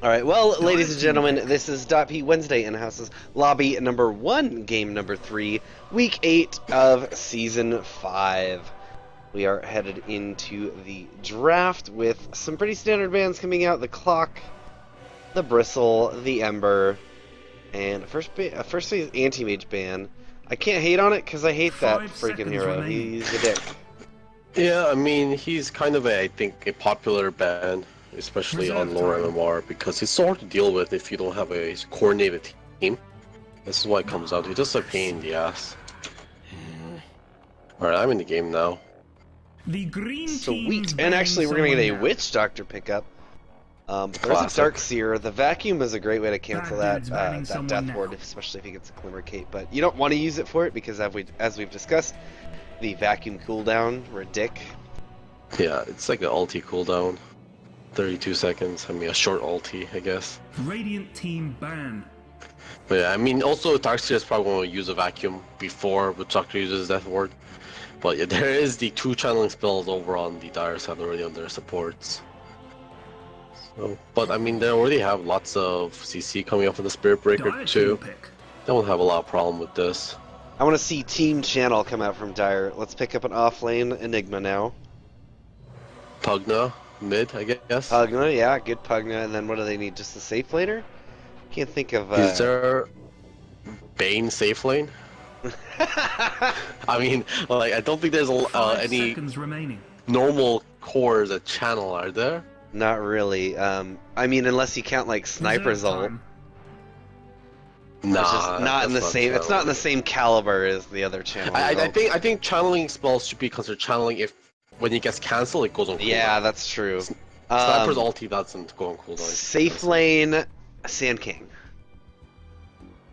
All right, well, ladies and gentlemen, this is DotP Wednesday Inhouse's lobby number 1, game number 3, week 8 of season 5. We are headed into the draft with some pretty standard bans coming out: the Clock, the Bristle, the Ember, and first phase anti-mage ban. I can't hate on it because I hate that freaking hero. He's a dick. Yeah, I mean, he's kind of I think, a popular band, especially on lower MMR, because he's so hard to deal with if you don't have a coordinated team. This is why it comes out. He's just a pain in the ass. Alright, I'm in the game now. The green Sweet. And actually, we're going to get a Witch Doctor pickup. There's a Darkseer. The Vacuum is a great way to cancel that Death Ward, especially if he gets a Glimmer Cape. But you don't want to use it for it because, as we've discussed, the Vacuum cooldown, ridic. Yeah, it's like an ulti cooldown. 32 seconds. I mean, a short ulti, I guess. Radiant team ban. But yeah, I mean, also Darkseer is probably going to use a Vacuum before Witch Doctor uses Death Ward. But yeah, there is the 2 channeling spells over on the Dire side already on their supports. So, but I mean, they already have lots of CC coming up with the Spirit Breaker too. They won't have a lot of problem with this. I want to see Team Channel come out from Dire. Let's pick up an offlane Enigma now. Pugna, mid, I guess. Pugna, yeah, good Pugna. And then what do they need? Just a safe laner? Can't think of. Is there Bane safe lane? I mean, like, I don't think there's any normal cores at channel, are there? Not really. I mean, unless you count like Sniper's ult. Nah, it's just not in the same. It's not in the same caliber as the other channel. I think channeling spells should be considered channeling if when it gets cancelled, it goes on cooldown. Yeah, that's true. Sniper's ulti doesn't go on cooldown. Safe lane, Sand King.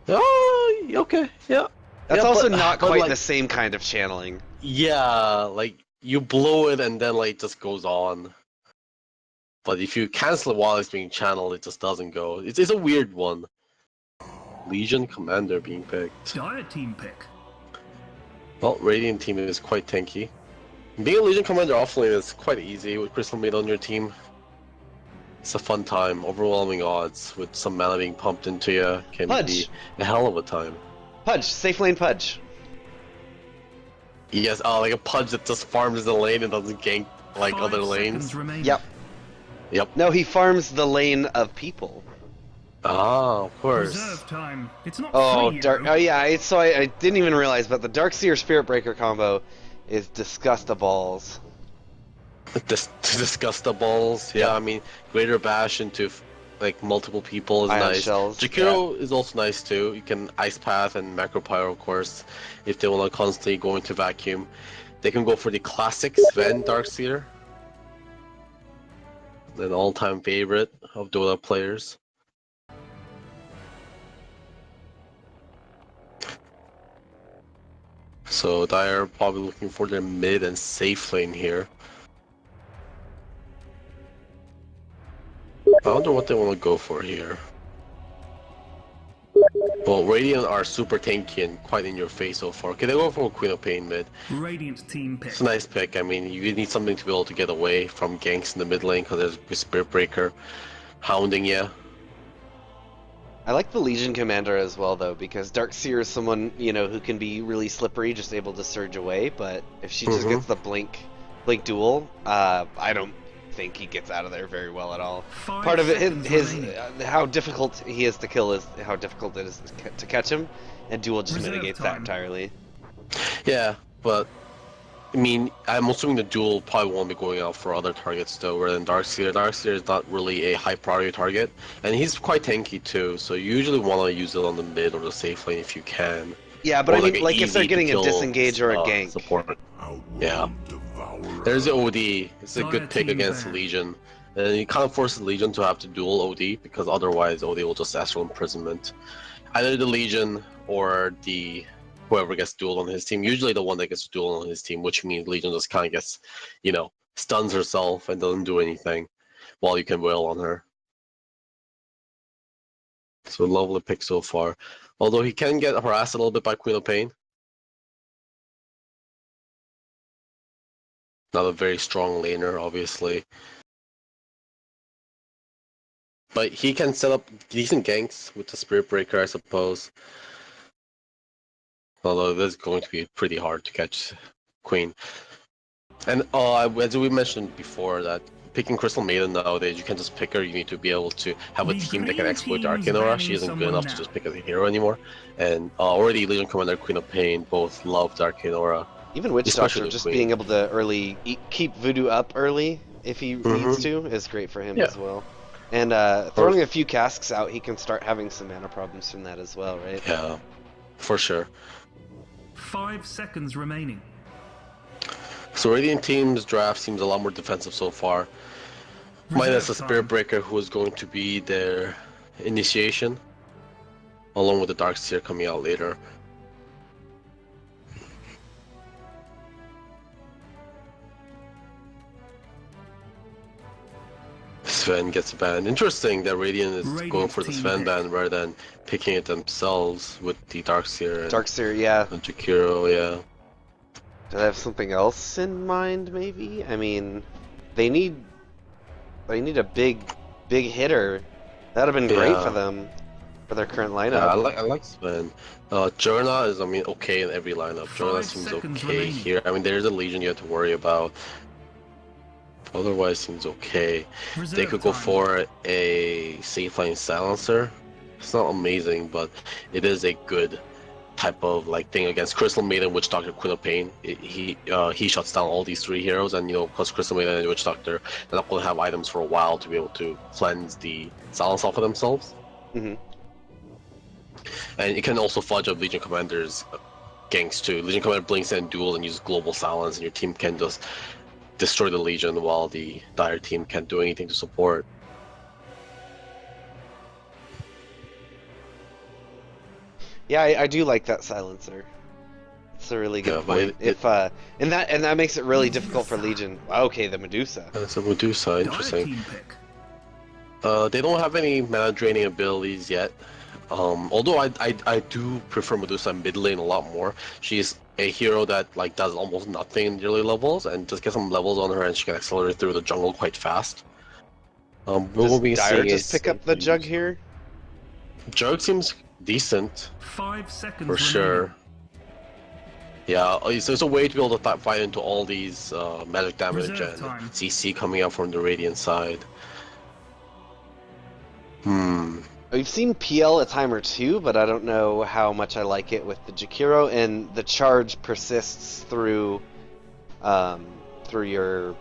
Oh, okay, yeah. That's yeah, also but, not quite like, the same kind of channeling. Yeah, like you blow it and then like it just goes on. But if you cancel it while it's being channeled, it just doesn't go. It's a weird one. Legion Commander being picked. Dire team pick. Well, Radiant team is quite tanky. Being a Legion Commander offlane is quite easy with Crystal Maid on your team. It's a fun time. Overwhelming odds with some mana being pumped into you can be a hell of a time. Pudge, safe lane Pudge. Yes, like a Pudge that just farms the lane and doesn't gank like other lanes. Yep. Yep. No, he farms the lane of people. Ah, of course. Reserve time. It's not dark. Oh yeah, I didn't even realize, but the Darkseer Spirit Breaker combo is disgustaballs. Disgustaballs. Yeah, I mean, Greater Bash into like multiple people is Ion nice. Shells, Jakiro is also nice too. You can Ice Path and Macro Pyro, of course, if they want to constantly go into Vacuum. They can go for the classic Sven Darkseer, an all-time favorite of Dota players. So Dire probably looking for their mid and safe lane here. I wonder what they want to go for here. Well, Radiant are super tanky and quite in your face so far. Okay, they go for Queen of Pain mid. Radiant team pick. It's a nice pick. I mean, you need something to be able to get away from ganks in the mid lane because there's a Spirit Breaker hounding you. I like the Legion Commander as well, though, because Darkseer is someone, you know, who can be really slippery, just able to surge away. But if she just gets the blink duel, I don't think he gets out of there very well at all. Part of it, how difficult he is to kill is how difficult it is to catch him, and duel just mitigates that entirely. Yeah, but I mean, I'm assuming the duel probably won't be going out for other targets though, rather than Darkseer. Darkseer is not really a high priority target, and he's quite tanky too, so you usually want to use it on the mid or the safe lane if you can. Yeah, but I mean, like if they're getting a disengage or a gank. Support. Yeah. There's the OD. It's a good pick against Legion. And it kind of forces Legion to have to duel OD, because otherwise OD will just ask for imprisonment. Either the Legion or the whoever gets dueled on his team. Usually the one that gets dueled on his team, which means Legion just kind of gets, you know, stuns herself and doesn't do anything while you can wail on her. So lovely pick so far. Although he can get harassed a little bit by Queen of Pain. Not a very strong laner, obviously. But he can set up decent ganks with the Spirit Breaker, I suppose. Although this is going to be pretty hard to catch Queen. And as we mentioned before, that picking Crystal Maiden nowadays, you can't just pick her. You need to be able to have a The team that can green exploit team the is Arcane Aura. banning She isn't good someone enough now. to just pick as a hero anymore. And already Legion Commander, Queen of Pain, both love the Arcane Aura. Even Witch Especially Doctor, the just Queen. being able to keep Voodoo up early if he needs to is great for him Yeah. as well. And throwing a few casks out, he can start having some mana problems from that as well, right? Yeah, for sure. 5 seconds remaining. So Radiant Team's draft seems a lot more defensive so far. Minus the Reserve Spirit time. Breaker, who is going to be their initiation, along with the Darkseer coming out later. Sven gets banned. Interesting that Radiant is Radiant going for the team Sven pick. ban rather than picking it themselves with the Darkseer and Darkseer, yeah. Jakiro, yeah. Do they have something else in mind, maybe? I mean, they need a big hitter. That'd have been great Yeah. for them, for their current Yeah, lineup. I like Sven. Jurna is, okay in every lineup. Jurna 5 seems seconds okay remaining. here. There's a Legion you have to worry about. Otherwise, seems okay. They Reserve could go time. for a Safeline Silencer. It's not amazing, but it is a good type of thing against Crystal Maiden, Witch Doctor, Queen of Pain. He shuts down all these 3 heroes, and plus Crystal Maiden and Witch Doctor, they're not going to have items for a while to be able to cleanse the silence off of themselves. Hmm. And it can also fudge up Legion Commander's ganks too. Legion Commander blinks and duels and uses Global Silence, and your team can just destroy the Legion while the Dire team can't do anything to support. Yeah, I do like that silencer. It's a really good Yeah, but point. And that makes it really difficult for Legion. Okay, the Medusa. It's a Medusa, Dire interesting. team pick. They don't have any mana draining abilities yet. Although I do prefer Medusa mid lane a lot more. She's a hero that does almost nothing in the early levels, and just get some levels on her, and she can accelerate through the jungle quite fast. Does Dire just pick up the jug here? Jug seems decent 5 seconds for remaining. sure. Yeah, so it's a way to be able to fight into all these magic damage Reserve and time. CC coming out from the Radiant side. We've seen PL a time or two, but I don't know how much I like it with the Jakiro, and the charge persists through your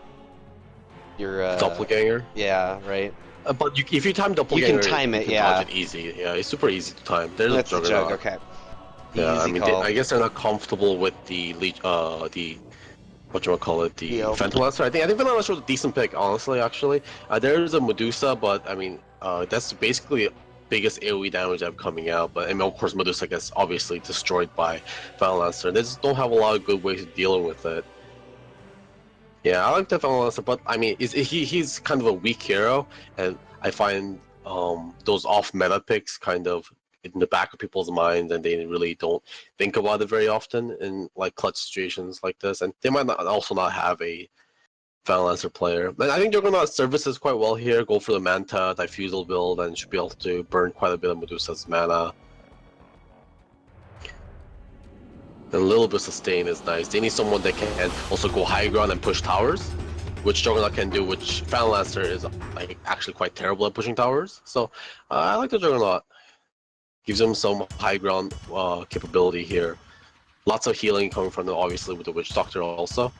Doppelganger. Yeah, right. But if you time Doppelganger, time it, you can yeah. dodge it easy. Yeah, it's super easy to time. There's That's a the Juggernaut. jug. Okay. Yeah, Easy call. I guess they're not comfortable with the whatchamacallit, the PL. Phantom Lancer. I think Phantom Lancer was a decent pick, honestly. Actually, there's a Medusa, but that's basically biggest AoE damage I'm coming out. But of course, Medusa gets obviously destroyed by Phantom Lancer. They just don't have a lot of good ways of dealing with it. Yeah, I like the Phantom Lancer, but he's kind of a weak hero, and I find those off-meta picks kind of in the back of people's minds, and they really don't think about it very often in clutch situations like this. And they might also not have a Phantom Lancer player. And I think Juggernaut services quite well here. Go for the Manta Diffusal build, and should be able to burn quite a bit of Medusa's mana. A little bit of sustain is nice. They need someone that can also go high ground and push towers, which Juggernaut can do, which Phantom Lancer is actually quite terrible at pushing towers. So I like the Juggernaut. Gives him some high ground capability here. Lots of healing coming from them, obviously, with the Witch Doctor also.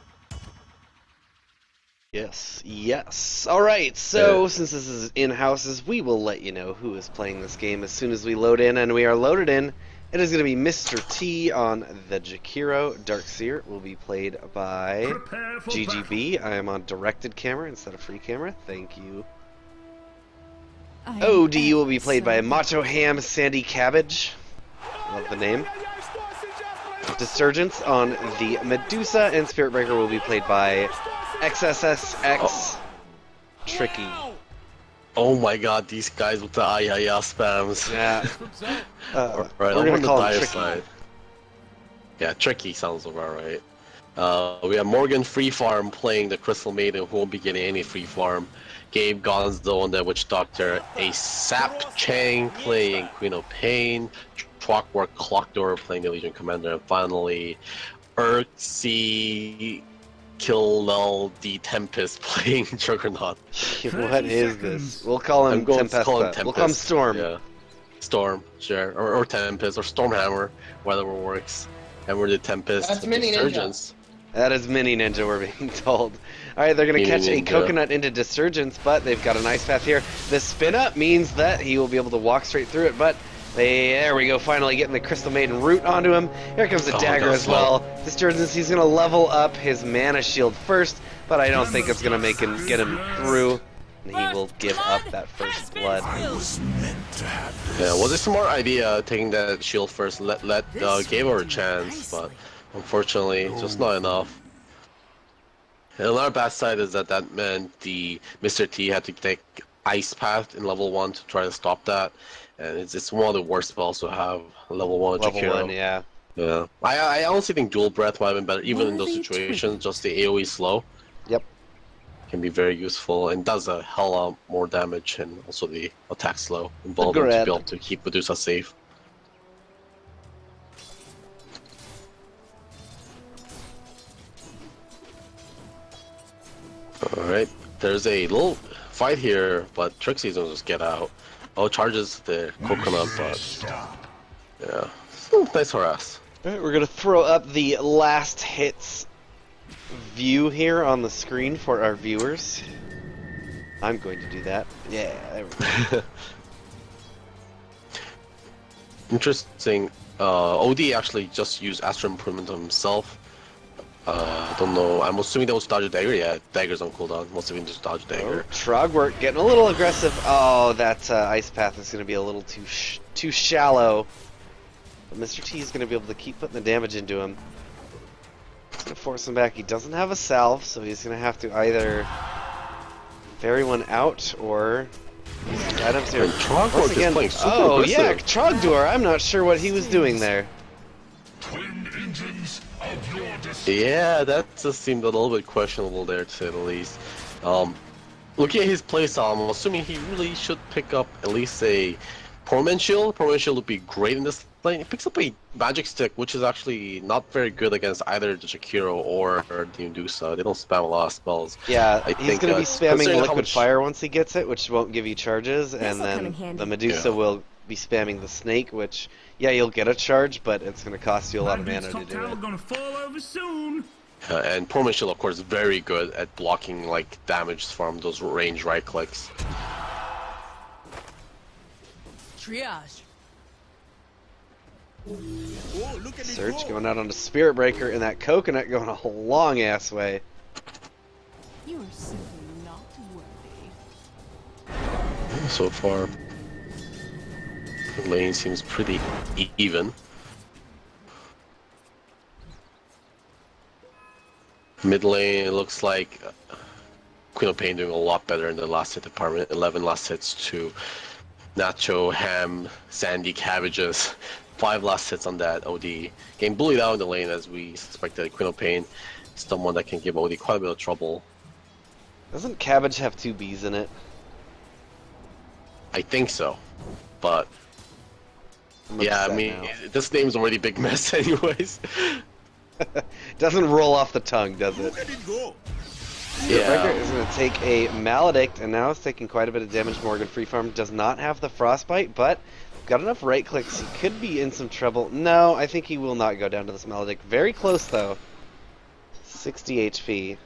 Yes. All right. So since this is in-houses, we will let you know who is playing this game as soon as we load in, and we are loaded in. It is going to be Mr. T on the Jakiro. Darkseer will be played by Prepare for GGB. I am on directed camera instead of free camera. Thank you. I OD am will be played by so Macho Ham Sandy Cabbage. Love the name. Dissurgence on the Medusa, and Spirit Breaker will be played by XSSX Tricky. Oh my god, these guys with the ayaya spams. Yeah. Right, we're I'm gonna on the call him Dire Tricky. side. Yeah, Tricky sounds about right. We have Morgan free farm playing the Crystal Maiden, who won't be getting any free farm. Gabe Gonzo on the Witch Doctor. A Sap Chang playing Queen of Pain. Clockwork Clockdoor playing the Legion Commander. And finally, Urxi Killnell D Tempest playing Juggernaut. What is this? We'll call him Tempest. We'll call him Storm. Yeah. Storm, sure. Or Tempest, or Stormhammer, whatever works. And we're the Tempest. That's Mini Resurgence. That is Mini Ninja, we're being told. Alright, they're going to catch a coconut into Desurgence, but they've got an ice path here. The spin up means that he will be able to walk straight through it, but there we go, finally getting the Crystal Maiden root onto him. Here comes the dagger as well. Desurgence, he's going to level up his mana shield first, but I don't think it's going to make him get him through. And he will give up that first blood. Yeah, was a smart idea taking that shield first, let Gabe a chance, but unfortunately, just not enough. And another bad side is that meant the Mr. T had to take Ice Path in level 1 to try to stop that. And it's one of the worst spells to have, level 1 Level Jakiro. 1, yeah. Yeah. I honestly think Dual Breath might have been better, even in those situations, just the AoE slow. Yep. Can be very useful and does a hell lot more damage, and also the attack slow involved to be able to keep Medusa safe. Alright, there's a little fight here, but Trixie's gonna just get out. Oh, charges the coconut, but yeah, still nice harass. Alright, we're going to throw up the last hits view here on the screen for our viewers. I'm going to do that. Yeah, there we go. Interesting. OD actually just used Astral Improvement on himself. I don't know. I'm assuming that was dodge a dagger. Yeah, dagger's on cooldown. Must have been just dodge dagger. Trogwork getting a little aggressive. Oh, that ice path is going to be a little too shallow. But Mr. T is going to be able to keep putting the damage into him. It's going to force him back. He doesn't have a salve, so he's going to have to either ferry one out or use some items here. And Trogwork is playing super oh aggressive. yeah, Trogdor. I'm not sure what he was doing there. Yeah, that just seemed a little bit questionable there, to say the least. Looking at his playstyle, I'm assuming he really should pick up at least a Portman Shield. Portman Shield would be great in this lane. He picks up a Magic Stick, which is actually not very good against either the Jakiro or the Medusa. They don't spam a lot of spells. Yeah, I he's think, going to be spamming Liquid much... Fire once he gets it, which won't give you charges, and then the Medusa will be spamming the Snake, which, yeah, you'll get a charge, but it's going to cost you a lot of mana to do it. Gonna fall over soon. And Portman Shield, of course, is very good at blocking like damage from those range right clicks. Triage. Search going out onto Spirit Breaker, and that Coconut going a long ass way. You are simply not worthy. So far, the lane seems pretty even. Mid lane, it looks like Queen of Pain doing a lot better in the last hit department. 11 last hits to Nacho, Ham, Sandy, Cabbages. 5 last hits on that OD. Getting bullied out in the lane as we suspected. Queen of Pain is someone that can give OD quite a bit of trouble. Doesn't Cabbage have 2 Bs in it? I think so, but yeah, I mean, this name's already a big mess anyways. Doesn't roll off the tongue, does it? Yeah. Breaker is going to take a Maledict, and now it's taking quite a bit of damage. Morgan Free Farm does not have the Frostbite, but got enough right clicks. He could be in some trouble. No, I think he will not go down to this Maledict. Very close, though. 60 HP.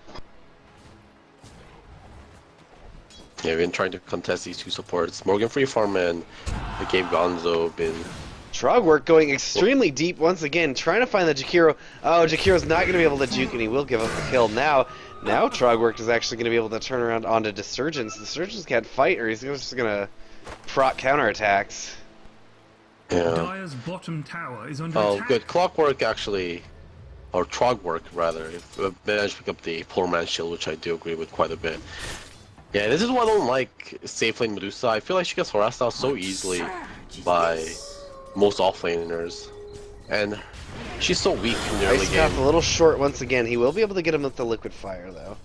Yeah, we've been trying to contest these two supports. Morgan Free Farm and the Gabe Gonzo have been... Trogwork going extremely deep once again, trying to find the Jakiro. Oh, Jakiro's not going to be able to juke, and he will give up the kill. Now Trogwork is actually going to be able to turn around onto Desurgence. Desurgence can't fight, or he's just going to proc counterattacks. Yeah. Dire's bottom tower is under Oh, attack. good. Clockwork actually... Or Trogwork, rather. Managed to pick up the Poor Man's Shield, which I do agree with quite a bit. Yeah, this is why I don't like safe lane Medusa. I feel like she gets harassed out so easily by most offlaners. And She's so weak in the early Ice Path game. a little short once again. He will be able to get him with the Liquid Fire, though.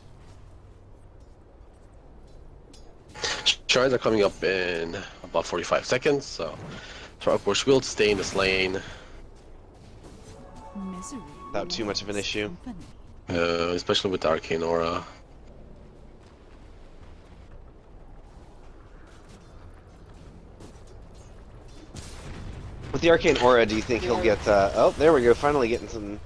Shrines are coming up in about 45 seconds, so of course we'll stay in this lane. Misery Without too much of an loves issue. company. Especially with the Arcane Aura. With the Arcane Aura, do you think he'll get... oh, there we go. Finally getting some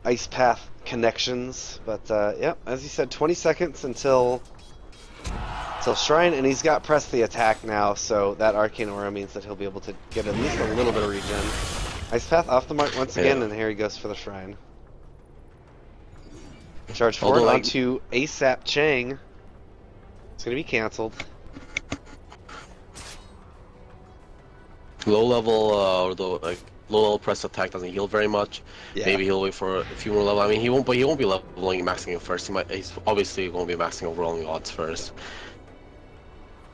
Ice Path connections. But, yeah, as you said, 20 seconds until Shrine, and he's got Press the Attack now, so that Arcane Aura means that he'll be able to get at least a little bit of regen. Ice Path off the mark once again, and here he goes for the Shrine. Charge forward onto ASAP Chang. It's going to be cancelled. Low level, low level press attack doesn't heal very much. Yeah. Maybe he'll wait for a few more levels. I mean, he won't be leveling and maxing it first. He's obviously going to be maxing overwhelming odds first.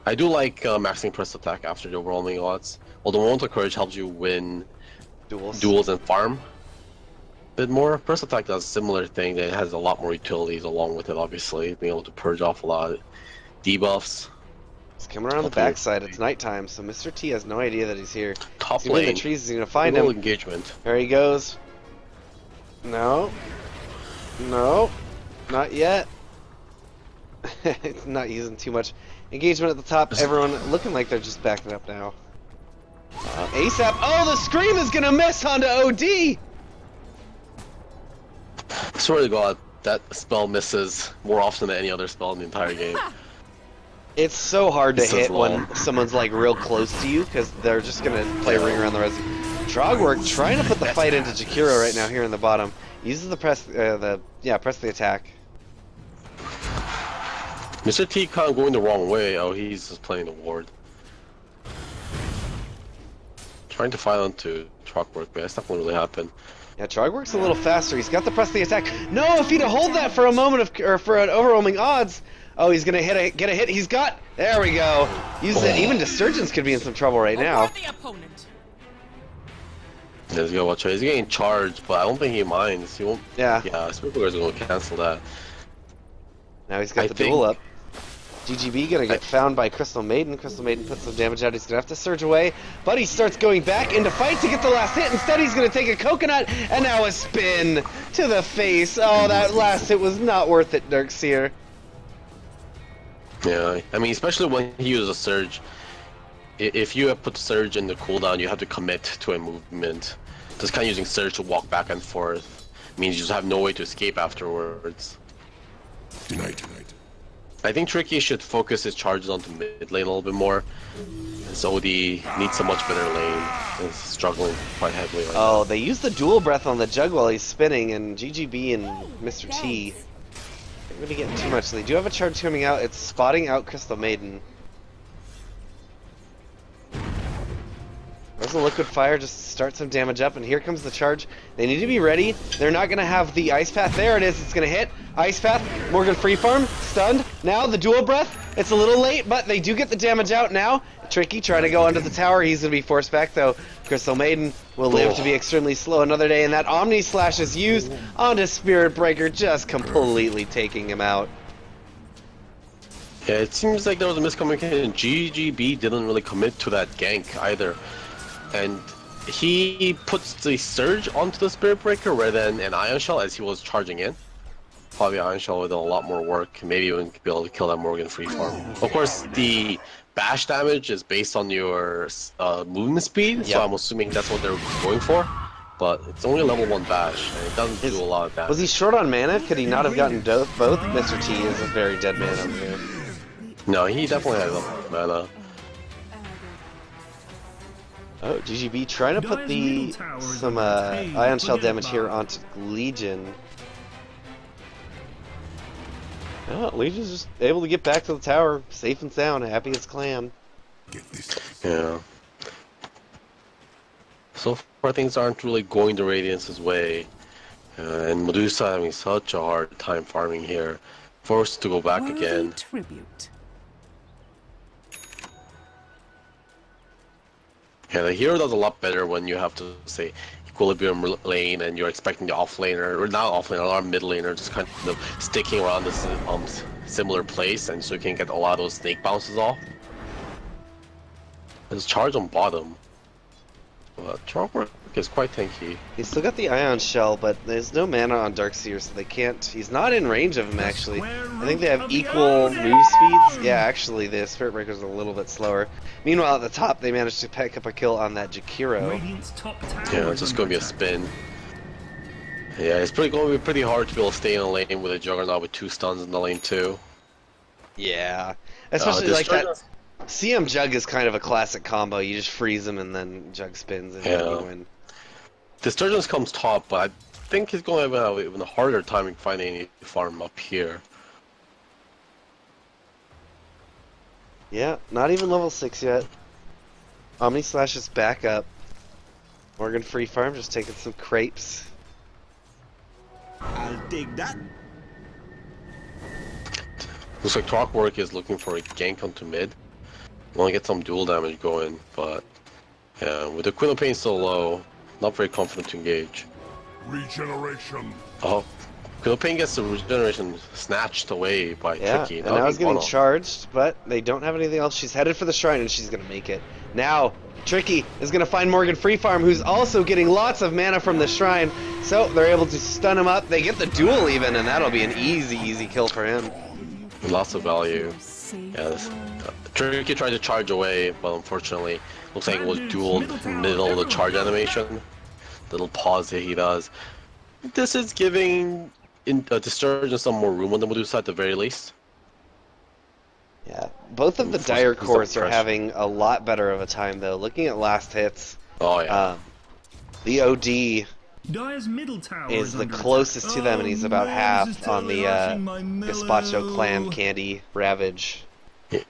I do like maxing press attack after the overwhelming odds. Although Moment of Courage helps you win duels and farm a bit more. Press attack does a similar thing. That has a lot more utilities along with it. Obviously, being able to purge off a lot of debuffs. He's coming around the backside. It's nighttime, so Mr. T has no idea that he's here. Top He's in lane. the trees. He's going to find Little him. engagement. There he goes. No. No. Not yet. Not using too much engagement at the top. Everyone looking like they're just backing up now. ASAP. Oh, the scream is going to miss onto OD. I swear to God, that spell misses more often than any other spell in the entire game. It's so hard to This is hit when long. someone's like real close to you because they're just going to play ring around the res. Trogwork trying to put the fight into Jakiro right now here in the bottom. Uses the press the attack. Mr. T kind of going the wrong way. Oh, he's just playing the ward. Trying to fight onto Trogwork, but that's not going to really happen. Yeah, Trogwork's a little faster. He's got the press the attack. No, if he'd hold that for a moment or for an overwhelming odds. Oh, he's gonna get a hit. He's got. There we go. Uses it. Even Disturgence could be in some trouble right now. The opponent. Let's go watch out. He's getting charged, but I don't think he minds. He won't. Yeah. Yeah, Spiritboar's going to cancel that. Now he's got the duel up. GGB gonna get found by Crystal Maiden. Crystal Maiden puts some damage out. He's gonna have to surge away, but he starts going back into fight to get the last hit. Instead, he's gonna take a coconut and now a spin to the face. Oh, that last hit was not worth it, Dirkseer. Yeah, I mean, especially when he uses a surge. If you have put surge in the cooldown, you have to commit to a movement. Just kind of using surge to walk back and forth means you just have no way to escape afterwards. Tonight. I think Tricky should focus his charges onto mid lane a little bit more. So OD needs a much better lane. He's struggling quite heavily right Oh, they use the dual breath on the jug while he's spinning, and GGB and Mr. T. They're gonna be getting too much. They do have a charge coming out. It's spotting out Crystal Maiden. There's a Liquid Fire, just start some damage up, and here comes the charge. They need to be ready. They're not going to have the Ice Path. There it is. It's going to hit. Ice Path. Morgan Free Farm. Stunned. Now the Dual Breath. It's a little late, but they do get the damage out now. Tricky trying to go under the tower. He's going to be forced back, though. Crystal Maiden will live to be extremely slow another day, and that Omni Slash is used onto Spirit Breaker, just completely taking him out. Yeah, it seems like there was a miscommunication. GGB didn't really commit to that gank either. And he puts the surge onto the Spirit Breaker rather than an Ion Shell as he was charging in. Probably Ion Shell would have a lot more work. Maybe even be able to kill that Morgan Free Farm. Of course, the bash damage is based on your movement speed, so I'm assuming that's what they're going for. But it's only a level 1 bash, and it doesn't do a lot of damage. Was he short on mana? Could he not have gotten both? Mr. T is a very dead man over here. No, he definitely has enough mana. Oh, GGB trying to put some Ion Shell damage here onto Legion. Oh, Legion's just able to get back to the tower, safe and sound, happy as clam. Yeah. So far things aren't really going the Radiance's way. And Medusa having such a hard time farming here. Forced to go back again. Tribute. Yeah, the hero does a lot better when you have to say equilibrium lane and you're expecting the off laner, or not off laner, our mid laner just kind of sticking around this similar place, and so you can get a lot of those snake bounces off. There's charge on bottom. But Chalkwork is quite tanky. He's still got the Ion Shell, but there's no mana on Darkseer, so they can't... He's not in range of him, actually. I think they have equal move speeds. Yeah, actually, the Spirit Breaker's a little bit slower. Meanwhile, at the top, they managed to pick up a kill on that Jakiro. Yeah, it's just going to be a spin. Yeah, it's going to be pretty hard to be able to stay in a lane with a Juggernaut with 2 stuns in the lane, too. Yeah. Especially like that... CM Jug is kind of a classic combo. You just freeze him and then Jug spins and then you win. Disturgence comes top, but I think he's going to have even a harder time finding any farm up here. Yeah, not even level 6 yet. Omni Slash is back up. Morgan Free Farm just taking some crepes. I'll take that. Looks like Chalkwork is looking for a gank onto mid. Want to get some dual damage going, but yeah, with the Queen of Pain so low, not very confident to engage. Regeneration. Oh, Queen of Pain gets the regeneration snatched away by Tricky. And now he's getting charged, but they don't have anything else. She's headed for the shrine and she's going to make it. Now, Tricky is going to find Morgan Free Farm, who's also getting lots of mana from the shrine, so they're able to stun him up. They get the duel even, and that'll be an easy kill for him. Lots of value. Yeah, Tricky tried to charge away, but unfortunately, looks like it was dueled in the middle of the charge animation. Little pause that he does. This is giving Disturgence some more room on the Medusa at the very least. Yeah, both of the Dire Cores are having a lot better of a time, though. Looking at last hits, oh yeah, the OD Dire's middle tower is the closest to them, and he's about half on the Gazpacho Clan Candy Ravage. Yeah.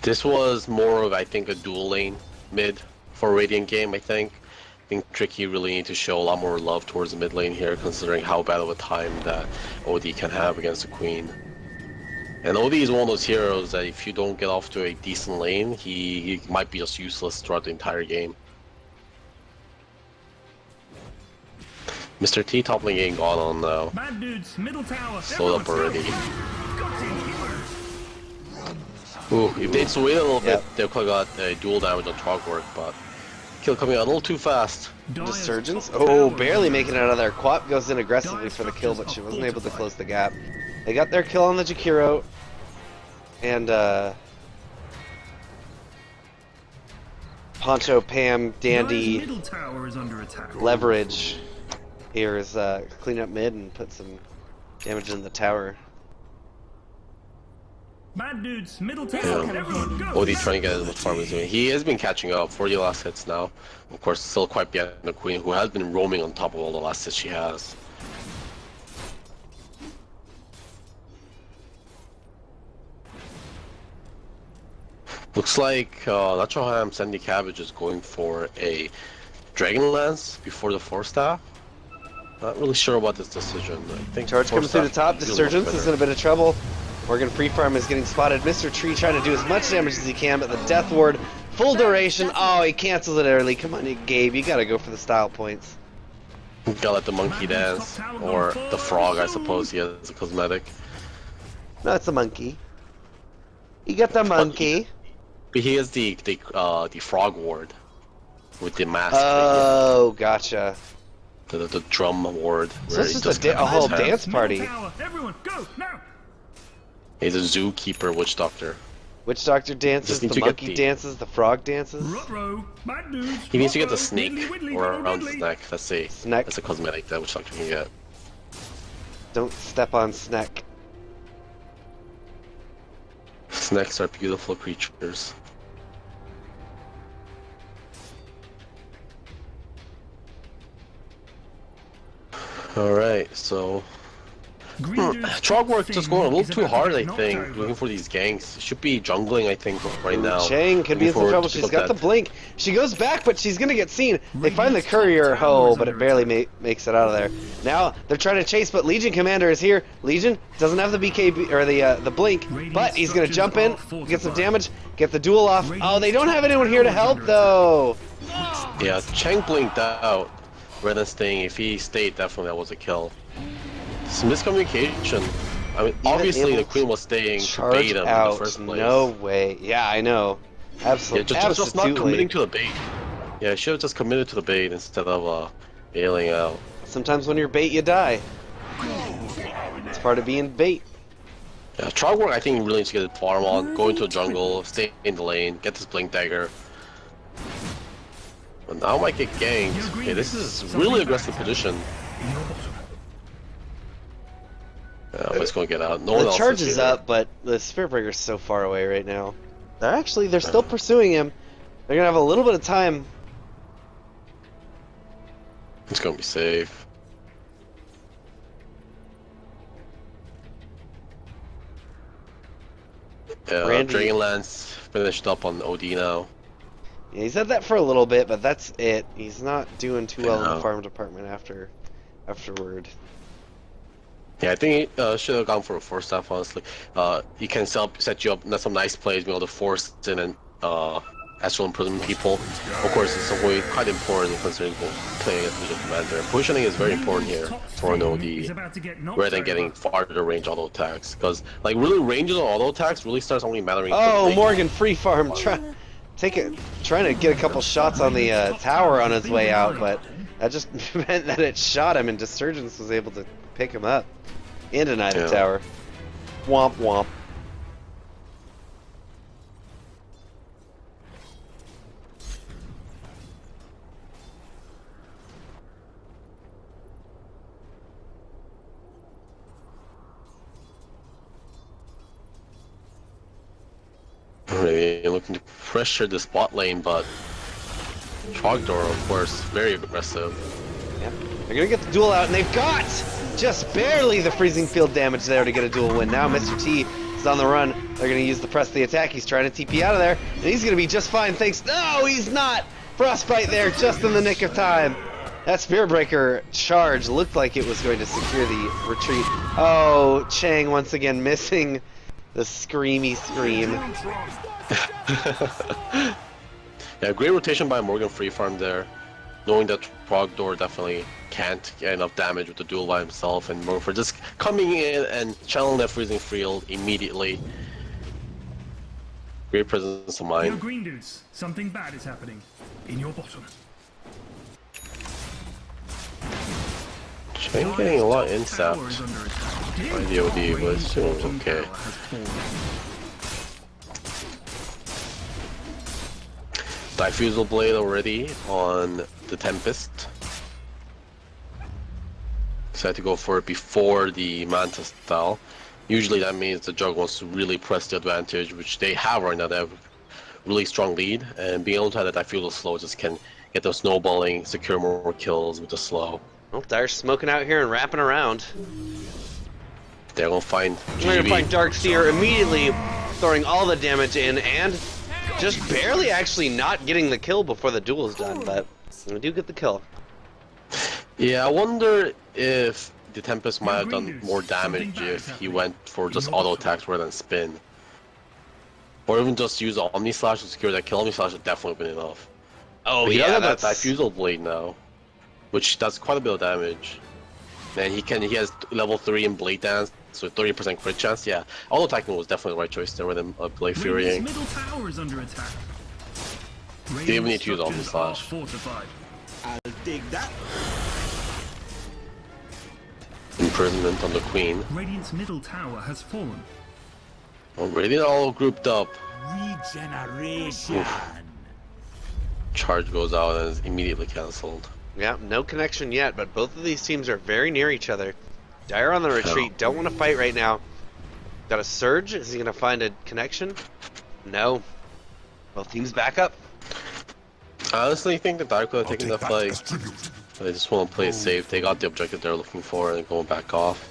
This was more of, I think, a dual lane mid for a Radiant game, I think. I think Tricky really need to show a lot more love towards the mid lane here, considering how bad of a time that OD can have against the Queen. And OD is one of those heroes that if you don't get off to a decent lane, he might be just useless throughout the entire game. Mr. T top lane getting gone on now. Bad dudes, middle tower. Slowed up already. Ooh, if they'd wait a little bit, they could have got dual damage on Chalkwork, but kill coming out a little too fast. Disturgence? Oh, barely making it out of there. Quap goes in aggressively for the kill, but she wasn't able to close the gap. They got their kill on the Jakiro, and Poncho, Pam, Dandy, Leverage here is clean up mid and put some damage in the tower. Bad dudes, middle tower. Yeah. OD trying to get as much farm as he. He has been catching up. 40 last hits now. Of course, still quite behind the Queen, who has been roaming on top of all the last hits she has. Looks like not sure how Sandy Cabbage is going for a Dragon Lance before the Force Staff. Not really sure about this decision. I think Charge comes through the top. Disturgence is in a bit of trouble. Morgan Free Farm is getting spotted. Mr. Tree trying to do as much damage as he can, but the Death Ward, full duration. Oh, he cancels it early. Come on, Gabe, you gotta go for the style points. Gotta let the monkey dance, or the frog, I suppose he has a cosmetic. No, it's a monkey. You got the monkey. But he has the frog ward with the mask. Oh, gotcha. The drum ward. So it's just a whole dance party. Everyone, go now. He's a zookeeper witch doctor. Witch doctor dances, the monkey dances, the frog dances. He needs to get the snake around his neck. Let's see. Snack. That's a cosmetic that witch doctor can get. Don't step on snack. Snakes are beautiful creatures. Alright, so Chalkwork just going a little too hard, I think, looking for these ganks. Should be jungling, I think, right now. Chang could be in some trouble. She's got the blink. She goes back, but she's gonna get seen. They find the courier, but it barely makes it out of there. Now they're trying to chase, but Legion Commander is here. Legion doesn't have the BKB or the blink, but he's gonna jump in, get some damage, get the duel off. Oh, they don't have anyone here to help though. Yeah, Chang blinked out. rather than staying. If he stayed, definitely that was a kill. It's miscommunication. I mean, obviously the queen was staying to bait him in the first place. No way. Yeah, I know. Absolutely. Yeah, just not committing to the bait. Yeah, should have just committed to the bait instead of bailing out. Sometimes when you're bait, you die. It's part of being bait. Yeah, Trogwork I think really needs to get the farm on, go into the jungle, stay in the lane, get this Blink Dagger. But now I might get ganked. Okay, this is really aggressive position. Yeah, I'm just gonna get out. No one else The charge is here. up, but the Spirit Breaker's so far away right now. They're still pursuing him. They're gonna have a little bit of time. It's gonna be safe. Yeah, Randy- Dragonlance finished up on OD now. Yeah, he's had that for a little bit, but that's it. He's not doing too well in the Yeah. farm department afterward. Yeah, I think he should have gone for a force staff, honestly. He can set you up some nice plays, being able to force in and astral imprisonment people. Of course, it's always quite important considering playing as Legion Commander. Positioning is very important here for an OD, rather than getting farther range auto attacks. Because, like, really, ranges on auto attacks really starts only mattering. Oh, Morgan free farm trying to get a couple shots on the tower on his way out, but that just meant that it shot him, and Dissurgence was able to pick him up and deny the tower. Womp womp. Really looking to pressure the spot lane, but Trogdor, of course, very aggressive. Yep. They're gonna get the duel out, and they've got just barely the freezing field damage there to get a duel win. Now Mr. T is on the run. They're gonna use the press the attack. He's trying to TP out of there, and he's gonna be just fine. Thanks. No, he's not. Frostbite there, just in the nick of time. That Spirit Breaker charge looked like it was going to secure the retreat. Oh, Chang once again missing the screamy scream. Yeah, great rotation by Morgan free farm there, knowing that Trogdor definitely can't get enough damage with the duel by himself, and Morgan for just coming in and channeling that freezing field immediately. Great presence of Your mind. green dudes, something bad is happening. In your bottom. Chang getting a lot Tower insapped is under attack. by the OD, but it's still okay. Tower has fallen. Diffusal Blade already on the Tempest. So I had to go for it before the Manta style. Usually that means the Jug wants to really press the advantage, which they have right now. They have a really strong lead, and being able to have that Diffusal slow just can get those snowballing, secure more kills with the slow. Well, Dire's smoking out here and wrapping around. They're gonna find They're gonna GB. find Darkseer immediately, throwing all the damage in, and just barely actually not getting the kill before the duel is done, but we do get the kill. Yeah, I wonder if the Tempest might have done more damage if he went for just auto attacks rather than spin. Or even just use the Omni Slash to secure that kill. Omni Slash would definitely been enough. Oh But he yeah, does have that's that Diffusal Blade now, which does quite a bit of damage. And he has level 3 in Blade Dance, so 30% crit chance. Yeah, auto attacking was definitely the right choice there with him Blade Furying. Radiant's middle tower is under attack. They even need to use Omni Slash. Fortified. Imprisonment on the Queen. Radiant's middle tower has fallen. Already all grouped up. Regeneration. Charge goes out and is immediately cancelled. yeah, no connection yet, but both of these teams are very near each other. Dire on the retreat, don't want to fight right now. Got a Surge, is he gonna find a connection? No. Both teams back up. I honestly think that Dire could have I'll taken take that that fight. as tribute. They just want to play it safe. They got the objective they're looking for and going back off.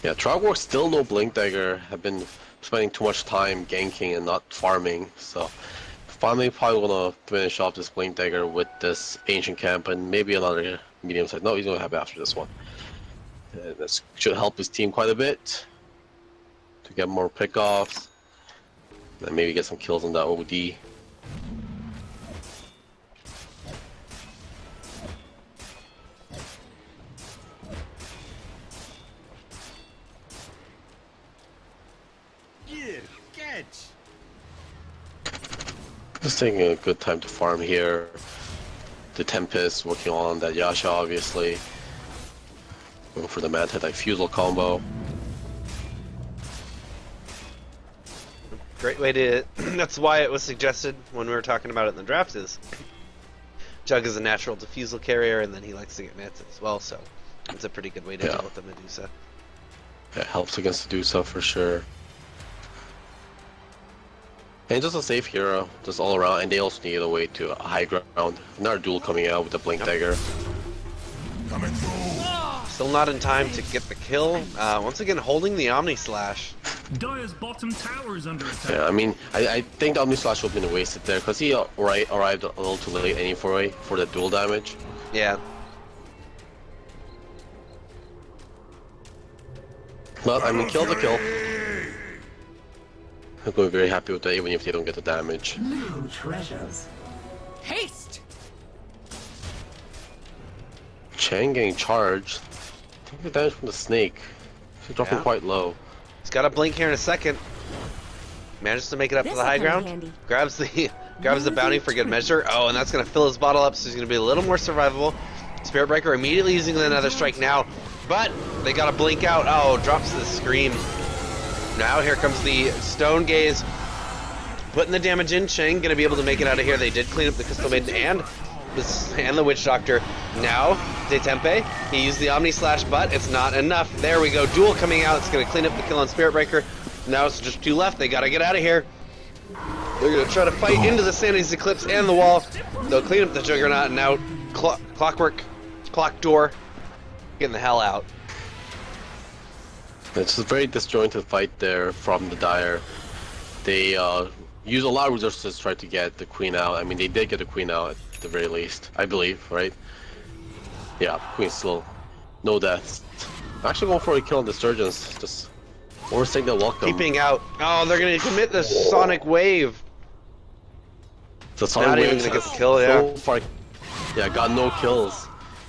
Yeah, Trogwork still no Blink Dagger. Have been spending too much time ganking and not farming. So finally probably gonna finish off this Blink Dagger with this Ancient Camp and maybe another medium size. No, he's gonna have it after this one. This should help his team quite a bit to get more pickoffs and maybe get some kills on that OD. Just taking a good time to farm here. The Tempest working on that Yasha, obviously. Going for the Manta Diffusal combo. Great way to. That's why it was suggested when we were talking about it in the draft. Is Jug is a natural diffusal carrier, and then he likes to get Manta as well. So it's a pretty good way to deal with the Medusa. It helps against Medusa for sure. And just a safe hero, just all around, and they also need a way to high ground. Another duel coming out with the Blink Dagger. Coming through. Still not in time to get the kill. Once again, holding the Omni Slash. Dire's bottom tower is under attack. Yeah, I mean, I think the Omni Slash would have been wasted there, because he arrived a little too late anyway for the dual damage. Yeah. But, I mean, kill's a kill. I'm going to be very happy with that, even if they don't get the damage. New treasures. Haste! Chang getting charged. I think the damage from the snake. She's dropping quite low. He's got a blink here in a second. Manages to make it up to the high ground. Grabs the bounty for good measure. Oh, and that's going to fill his bottle up, so he's going to be a little more survivable. Spirit Breaker immediately using another strike now. But they got to blink out. Oh, drops the scream. Now here comes the Stone Gaze. Putting the damage in. Chang going to be able to make it out of here. They did clean up the Crystal Maiden and the Witch Doctor. Now, Detempe, he used the Omni Slash, but it's not enough. There we go. Duel coming out. It's going to clean up the kill on Spirit Breaker. Now it's just 2 left. They got to get out of here. They're going to try to fight into the Sanity's Eclipse and the wall. They'll clean up the Juggernaut, and now Clock Door, getting the hell out. It's a very disjointed fight there from the Dire. They use a lot of resources to try to get the Queen out. I mean, they did get the Queen out at the very least, I believe, right? Yeah, Queen's still no deaths. I'm actually going for a kill on the Surgeons. Just overstaying the welcome. Keeping out. Oh, they're going to commit the Sonic Wave. The Sonic Not Wave even going to get the kill, yeah. so far, yeah, got no kills.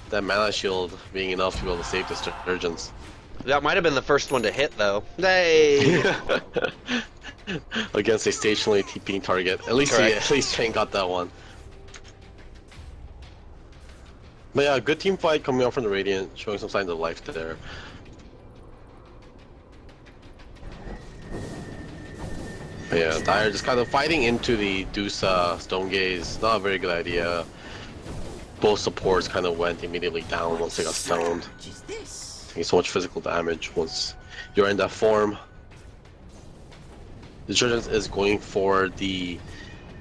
That mana shield being enough to be able to save the Surgeons. That might have been the first one to hit, though. Hey! Against a stationary TPing target. At least Chang got that one. But yeah, good team fight coming out from the Radiant, showing some signs of life there. But yeah, Dire just kind of fighting into the Dusa Stone Gaze. Not a very good idea. Both supports kind of went immediately down once they got stoned. Taking so much physical damage once you're in that form. The Surgeon is going for the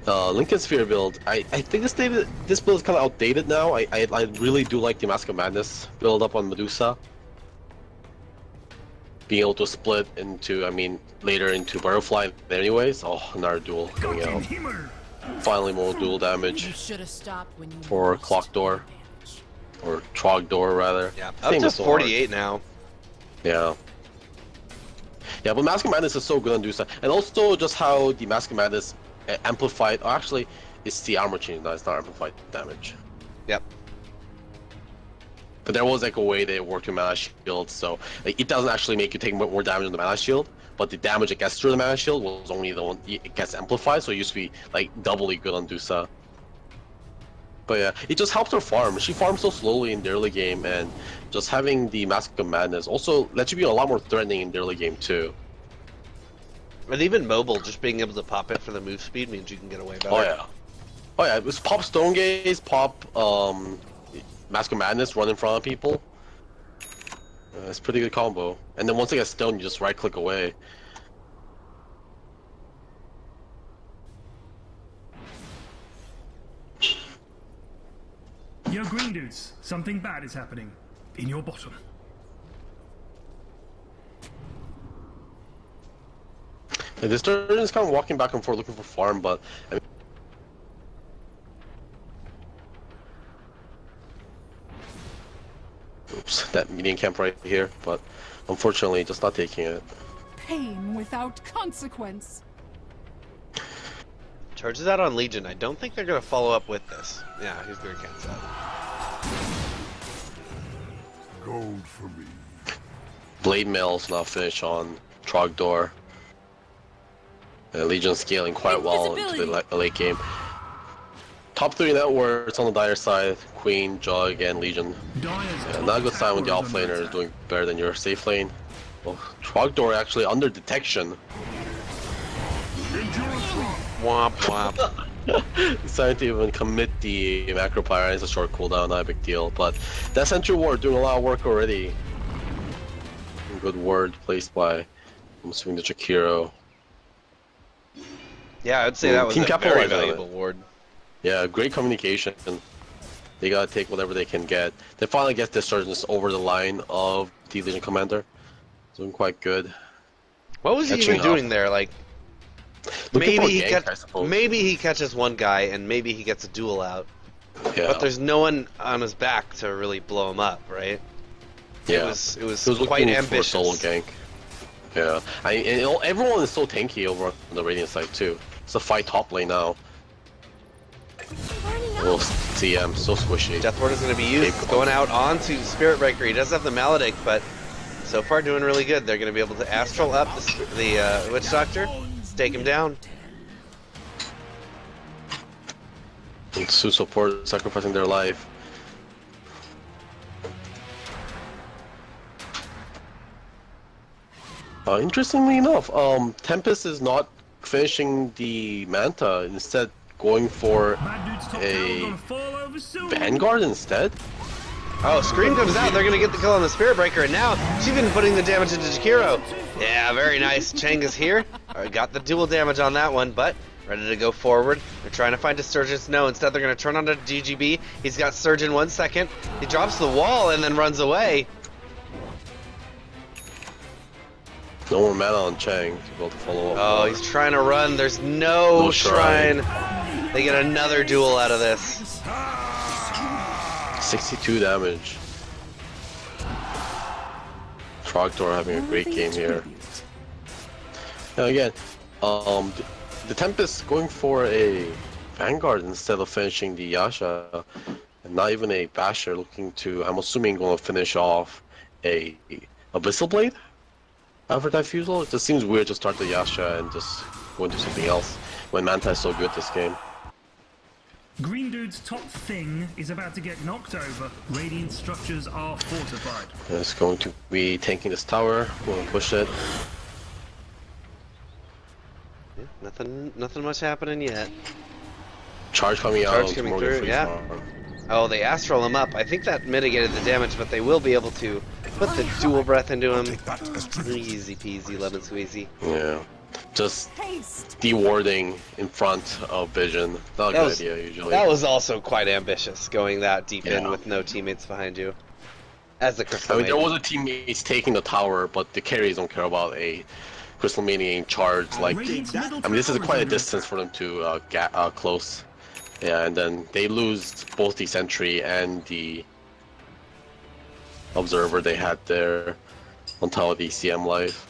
Lincoln Sphere build. I think this build is kind of outdated now. I really do like the Mask of Madness build up on Medusa. Being able to split into, I mean, later into Butterfly anyways. Oh, another duel coming out. Finally more dual damage for Clock Door. Or Trog Door, rather. Yeah, up to 48 now. Yeah. Yeah, but Mask of Madness is so good on Dusa. And also just how the Mask of Madness amplified, or actually, it's the armor change, no, it's not amplified damage. Yep. But there was like a way they worked with mana shield, so like, it doesn't actually make you take more damage on the mana shield, but the damage it gets through the mana shield was only the one it gets amplified, so it used to be like doubly good on Dusa. But yeah, it just helps her farm. She farms so slowly in the early game, and just having the Mask of Madness also lets you be a lot more threatening in the early game too. And even mobile, just being able to pop it for the move speed means you can get away better. Oh yeah. Oh yeah, it's pop Stone Gaze, pop Mask of Madness, run in front of people. It's a pretty good combo. And then once they get stoned, you just right click away. Yo, green dudes, something bad is happening. In your bottom. And this turn is kind of walking back and forth looking for farm, but I mean, oops, that median camp right here, but unfortunately just not taking it. Pain without consequence. Charges out on Legion. I don't think they're going to follow up with this. Yeah, he's going to cancel out. Gold for me. Blade Mail's now finished on Trogdor. Legion scaling quite well into the late game. top 3 networks on the dire side: Queen, Jug, and Legion. Yeah, not a good sign when the offlaner is doing better than your safe lane. Well, Trogdor actually under detection. Womp womp. Decided to even commit the macro pyre. It's a short cooldown, not a big deal. But that Sentry Ward doing a lot of work already. Good word placed by, I'm assuming, the Jakiro. Yeah, I'd say that was Team a capitalized very on it. valuable ward. Yeah, great communication. They gotta take whatever they can get. They finally get the Surgeons over the line of the Legion Commander. Doing quite good. What was he Catching even up. doing there? Like, Looking for a maybe gank, I suppose. maybe he catches one guy and maybe he gets a duel out. Yeah. But there's no one on his back to really blow him up, right? Yeah. It was He was quite looking ambitious. for a solo gank. Yeah. Everyone is so tanky over on the Radiant side too. It's a fight top lane now. Little CM, so squishy. Death Ward is going to be used. It's going out onto Spirit Breaker. He does have the Maledict, but so far doing really good. They're going to be able to Astral up the Witch Doctor, take him down. And Su support sacrificing their life. Interestingly enough, Tempest is not finishing the Manta, instead going for a Vanguard instead. Oh, Scream comes out. They're going to get the kill on the Spirit Breaker, and now she's even putting the damage into Jakiro. Yeah, very nice. Chang is here. Got the dual damage on that one, but ready to go forward. They're trying to find a Surgeons. No, instead they're going to turn on to GGB. He's got Surge in 1 second. He drops the wall and then runs away. No more mana on Chang to be able to follow up. Oh, he's trying to run. There's no shrine. They get another duel out of this. 62 damage. Trogdor having a great game here. Now again, the Tempest going for a Vanguard instead of finishing the Yasha, and not even a Basher, looking to, I'm assuming, going to finish off a Abyssal Blade after Diffusal. It just seems weird to start the Yasha and just go into something else when Manta is so good this game. Green Dude's top thing is about to get knocked over. Radiant structures are fortified. It's going to be tanking this tower. Going to push it. Yeah, nothing much happening yet. Charge coming out. Charge coming through, yeah. Oh, they Astral him up. I think that mitigated the damage, but they will be able to put the dual breath into him. Easy peasy, lemon squeezy. Yeah. Just Haste. dewarding in front of Vision. Not a good idea usually. That was also quite ambitious, going that deep in Yeah. with no teammates behind you. As the Crystal I mean, there Maiden. was a teammates taking the tower, but the carries don't care about a Crystal Mania in charge. Like, I mean, this is quite a distance for them to close. Yeah, and then they lose both the Sentry and the Observer they had there on top of the CM life.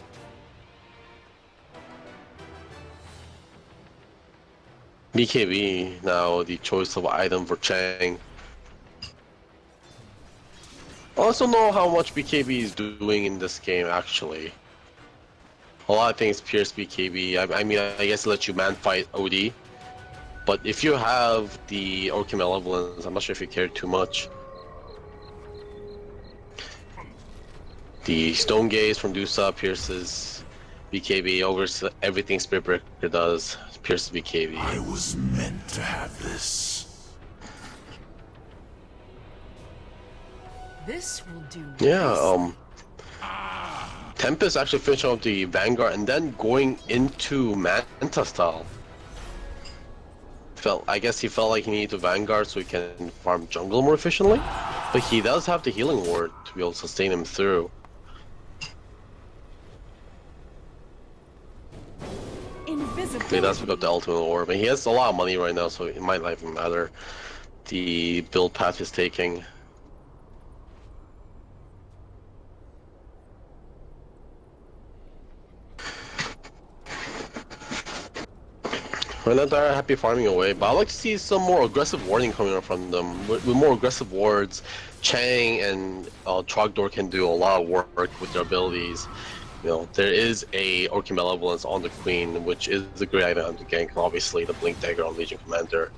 BKB now the choice of item for Chang. I also know how much BKB is doing in this game actually. A lot of things pierce BKB. I mean, I guess it lets you man fight OD. But if you have the Orchid Malevolence, I'm not sure if you care too much. The Stone Gaze from Dusa pierces BKB over everything Spirit Breaker does. Pierces BKB. I was meant to have this. This will do. Yeah, Tempest actually finishing up the Vanguard and then going into Manta style. I guess he felt like he needed to Vanguard so he can farm jungle more efficiently. But he does have the healing ward to be able to sustain him through. He does pick up the ultimate orb, and he has a lot of money right now, so it might not even matter the build path he's taking. Right now they're happy farming away, but I'd like to see some more aggressive warding coming up from them. With more aggressive wards, Chang and Trogdor can do a lot of work with their abilities. You know, there is a Orchid Malevolence on the Queen, which is a great item to gank, obviously, the Blink Dagger on Legion Commander.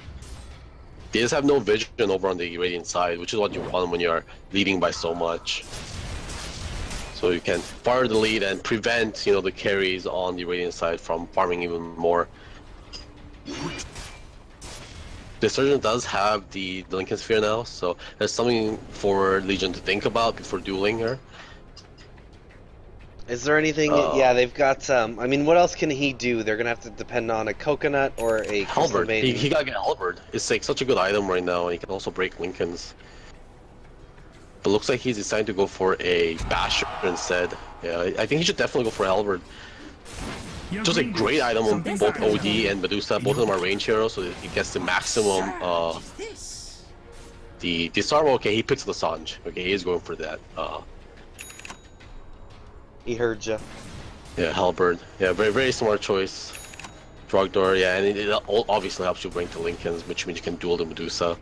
They just have no vision over on the Radiant side, which is what you want when you're leading by so much. So you can fire the lead and prevent, you know, the carries on the Radiant side from farming even more. The Surgeon does have the Lincoln Sphere now, so there's something for Legion to think about before dueling her. Is there anything? Yeah, they've got some. I mean, what else can he do? They're gonna have to depend on a coconut or a crystal Halberd. maiden. He gotta get Halberd. It's like such a good item right now, and he can also break Lincolns. But looks like he's deciding to go for a Basher instead. Yeah, I think he should definitely go for Halberd. Just a great item on both OD and Medusa. Both of them are range heroes, so he gets the maximum. The disarm. Okay, he picks the Sanj. Okay, he is going for that. He heard ya. Yeah, Halberd. Yeah, very smart choice. Trogdor. Yeah, and it obviously helps you bring the Lincolns, which means you can duel the Medusa.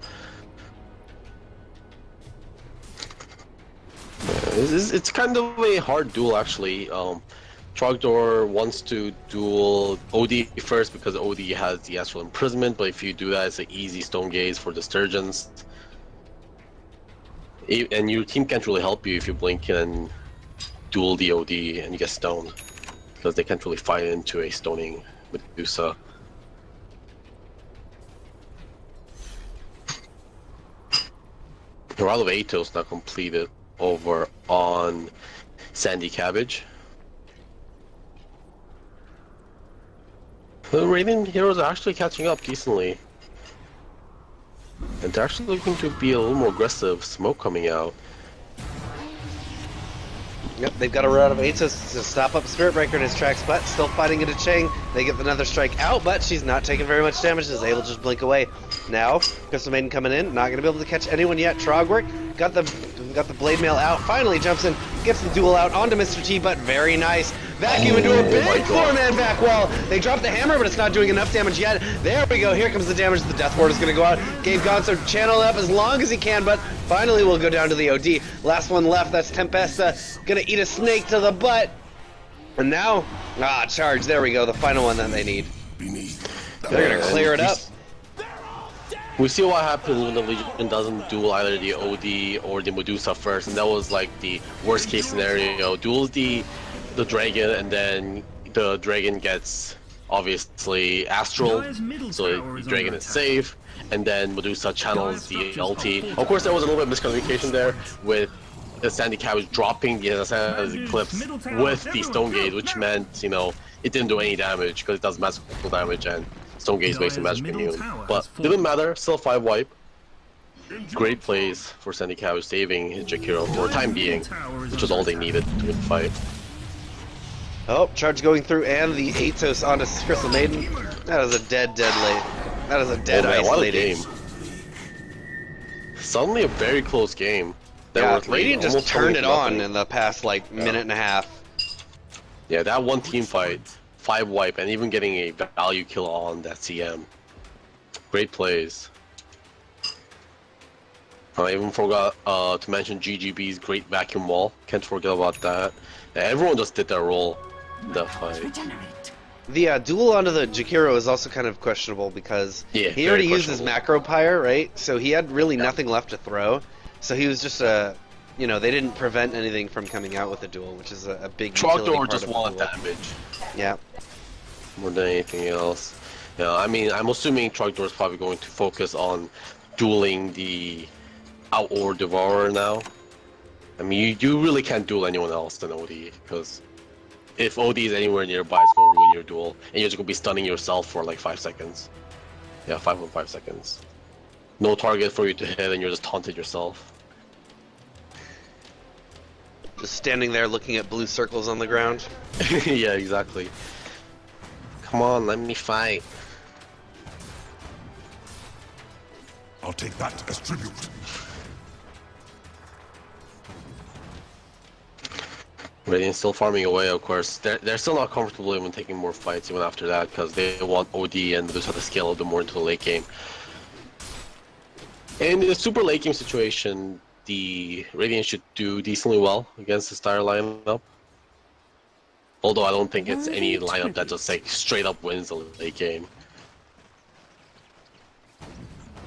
It's kind of a hard duel actually. Trogdor wants to duel OD first because OD has the Astral Imprisonment, but if you do that, it's an easy Stone Gaze for the Sturgeons. And your team can't really help you if you blink and duel the OD and you get stoned, because they can't really fight into a stoning Medusa. A lot of Atos now completed over on Sandy Cabbage. The Radiant heroes are actually catching up decently. And they're actually looking to be a little more aggressive. Smoke coming out. Yep, they've got a run of Atos to stop up Spirit Breaker in his tracks, but still fighting into Chang. They get another strike out, but she's not taking very much damage, is able to just blink away. Now, Crystal Maiden coming in, not going to be able to catch anyone yet. Trogwork got the Blade Mail out, finally jumps in, gets the duel out onto Mr. T, but very nice. Vacuum into a big 4-man back wall. They drop the hammer, but it's not doing enough damage yet. There we go, here comes the damage. The Death Ward is going to go out. Gabe Gonzo channel up as long as he can, but finally we'll go down to the OD. Last one left, that's Tempesta, gonna eat a snake to the butt. And now, charge, there we go, the final one that they need. They're gonna clear it up. We see what happens when the Legion doesn't duel either the OD or the Medusa first, and that was like the worst case scenario. Duels the dragon, and then the dragon gets obviously astral, so the dragon is safe, and then Medusa channels the ulti. Of course, there was a little bit of miscommunication there with the Sandy Cabbage dropping the Eclipse with the Stone Gaze, which meant, you know, it didn't do any damage because it does magical damage and Stone Gaze makes a magic immune. But didn't matter, still 5 wipe. Great plays for Sandy Cabbage, saving his Jakiro for the time being, which was all they needed to win the fight. Oh, charge going through, and the Atos onto Crystal Maiden. That is a dead lady. That is a dead ice lady. Game. Suddenly a very close game. Yeah, Radiant just turned it on in the past, like, minute and a half. Yeah, that one team fight, 5 wipe, and even getting a value kill on that CM. Great plays. I even forgot to mention GGB's great vacuum wall. Can't forget about that. Yeah, everyone just did their role in that fight. The duel onto the Jakiro is also kind of questionable because he already used his macro pyre, right? So he had really nothing left to throw. So he was just you know, they didn't prevent anything from coming out with the duel, which is a big utility part just of wanted the duel. damage. Yeah. More than anything else. Yeah, I mean, I'm assuming Trogdor is probably going to focus on dueling the Out-Or Devourer now. I mean, you really can't duel anyone else than OD, because if OD is anywhere nearby, it's going to ruin your duel, and you're just going to be stunning yourself for like 5 seconds. Yeah, 5.5 seconds. No target for you to hit, and you're just taunted yourself. Just standing there looking at blue circles on the ground. Yeah, exactly. Come on, let me fight. I'll take that as tribute. Radiant still farming away, of course. They're still not comfortable even taking more fights even after that, because they want OD and they just have to scale a bit more into the late game. In the super late game situation, the Radiant should do decently well against this Dire lineup. Although I don't think it's any lineup that just like straight up wins the late game.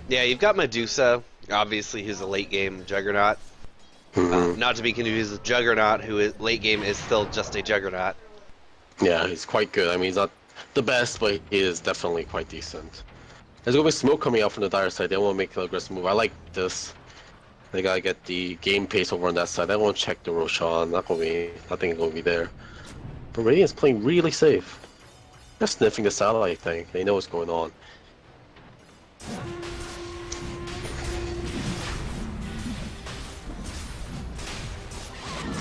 Yeah, you've got Medusa, obviously, who's a late game juggernaut. Not to be confused with Juggernaut, who is late game is still just a juggernaut. Yeah, he's quite good. I mean, he's not the best, but he is definitely quite decent. There's gonna be smoke coming out from the dire side. They want to make an aggressive move. I like this. They gotta get the game pace over on that side. They won't check the Roshan. Nothing gonna be there. But Radiant's playing really safe. They're sniffing the satellite, I think. They know what's going on.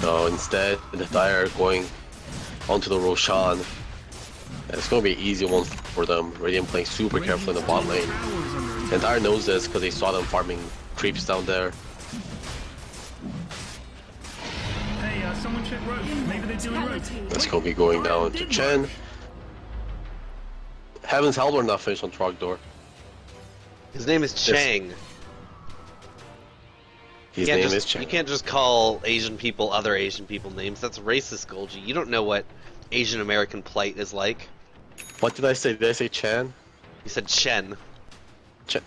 So instead, the Dire going onto the Roshan. And it's going to be an easy one for them. Radiant playing super careful in the bot lane. And Dire knows this because they saw them farming creeps down there. Hey, someone check road. Maybe they're doing road. That's going to be going down to Chen. Heaven's Hellborn not finished on Trogdor. His name is Chang. His name is Chen. You can't just call Asian people other Asian people names. That's racist, Golgi. You don't know what Asian American plight is like. What did I say? Did I say Chan? You said Chen.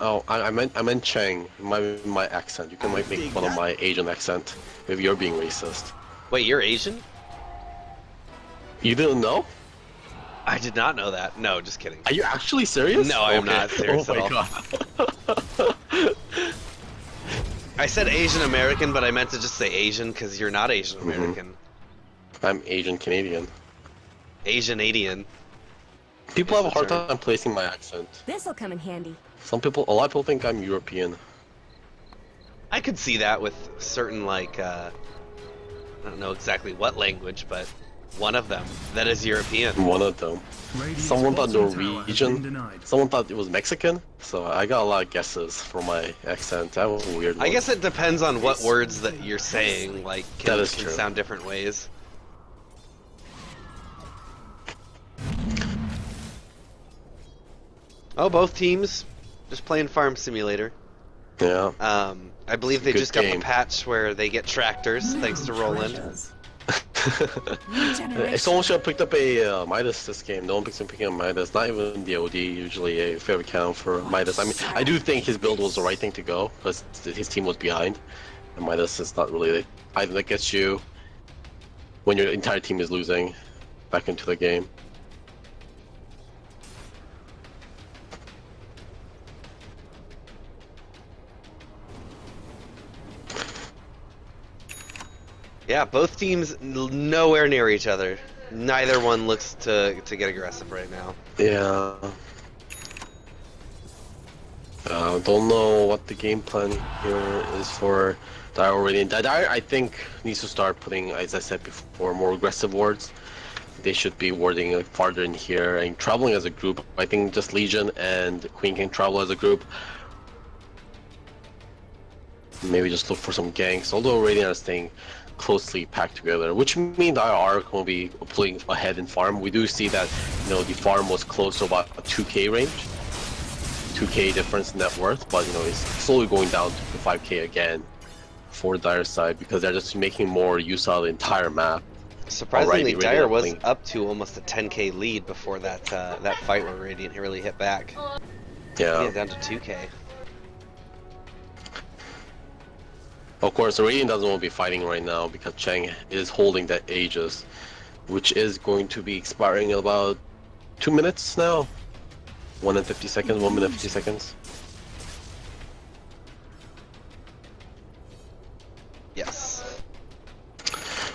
Oh, I meant Chang. My accent. You can like make fun of my Asian accent if you're being racist. Wait, you're Asian? You didn't know? I did not know that. No, just kidding. Are you actually serious? No, I am not serious oh my at all. God. I said Asian American, but I meant to just say Asian because you're not Asian American. I'm Asian Canadian. Asian-adian. People have a hard term. time placing my accent. This'll come in handy. A lot of people think I'm European. I could see that with certain, like, I don't know exactly what language, but one of them that is European. One of them. Someone thought Norwegian. Someone thought it was Mexican. So I got a lot of guesses for my accent. That was a weird one. I guess it depends on what words that you're saying. Like, That is can true. sound different ways. Oh, both teams just playing Farm Simulator. Yeah. I believe they Good just got game. the patch where they get tractors, thanks to Roland. Someone should have picked up a Midas this game. No one picks up picking up Midas. Not even the OD. Usually a fair account for Midas. I mean, I do think his build was the right thing to go because his team was behind. And Midas is not really the item that gets you when your entire team is losing back into the game. Yeah, both teams nowhere near each other. Neither one looks to get aggressive right now. Yeah. Don't know what the game plan here is for Dire already. Dire, I think, needs to start putting, as I said before, more aggressive wards. They should be warding farther in here and traveling as a group. I think just Legion and Queen can travel as a group. Maybe just look for some ganks, although Radiant are staying closely packed together, which means Dire are going to be pulling ahead in farm. We do see that, you know, the farm was close to about a 2k range. 2k difference in net worth, but, you know, it's slowly going down to the 5k again for Dire side because they're just making more use out of the entire map. Surprisingly, Alrighty, Dire Radiant was playing. up to almost a 10k lead before that that fight where Radiant really hit back. Yeah. Down to 2k. Of course, Radiant doesn't want to be fighting right now because Chang is holding that Aegis, which is going to be expiring in about 2 minutes now. 1 minute 50 seconds. Yes.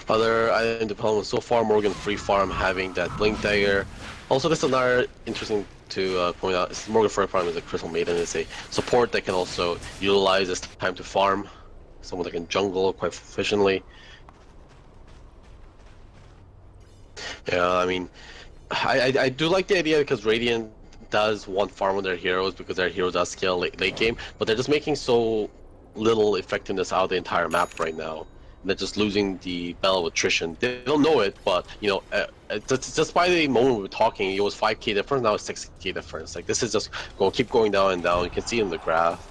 Other item development so far, Morgan Free Farm having that Blink Dagger. Also, this is another interesting to point out. Is Morgan Free Farm is a Crystal Maiden. It's a support that can also utilize this time to farm. Someone that can jungle quite efficiently. Yeah, I mean, I do like the idea because Radiant does want farm on their heroes because their hero does scale late game, but they're just making so little effectiveness out of the entire map right now. And they're just losing the battle of attrition. They don't know it, but you know, just by the moment we were talking, it was 5k difference. Now it's 6k difference. Like this is just going to keep going down and down. You can see it in the graph.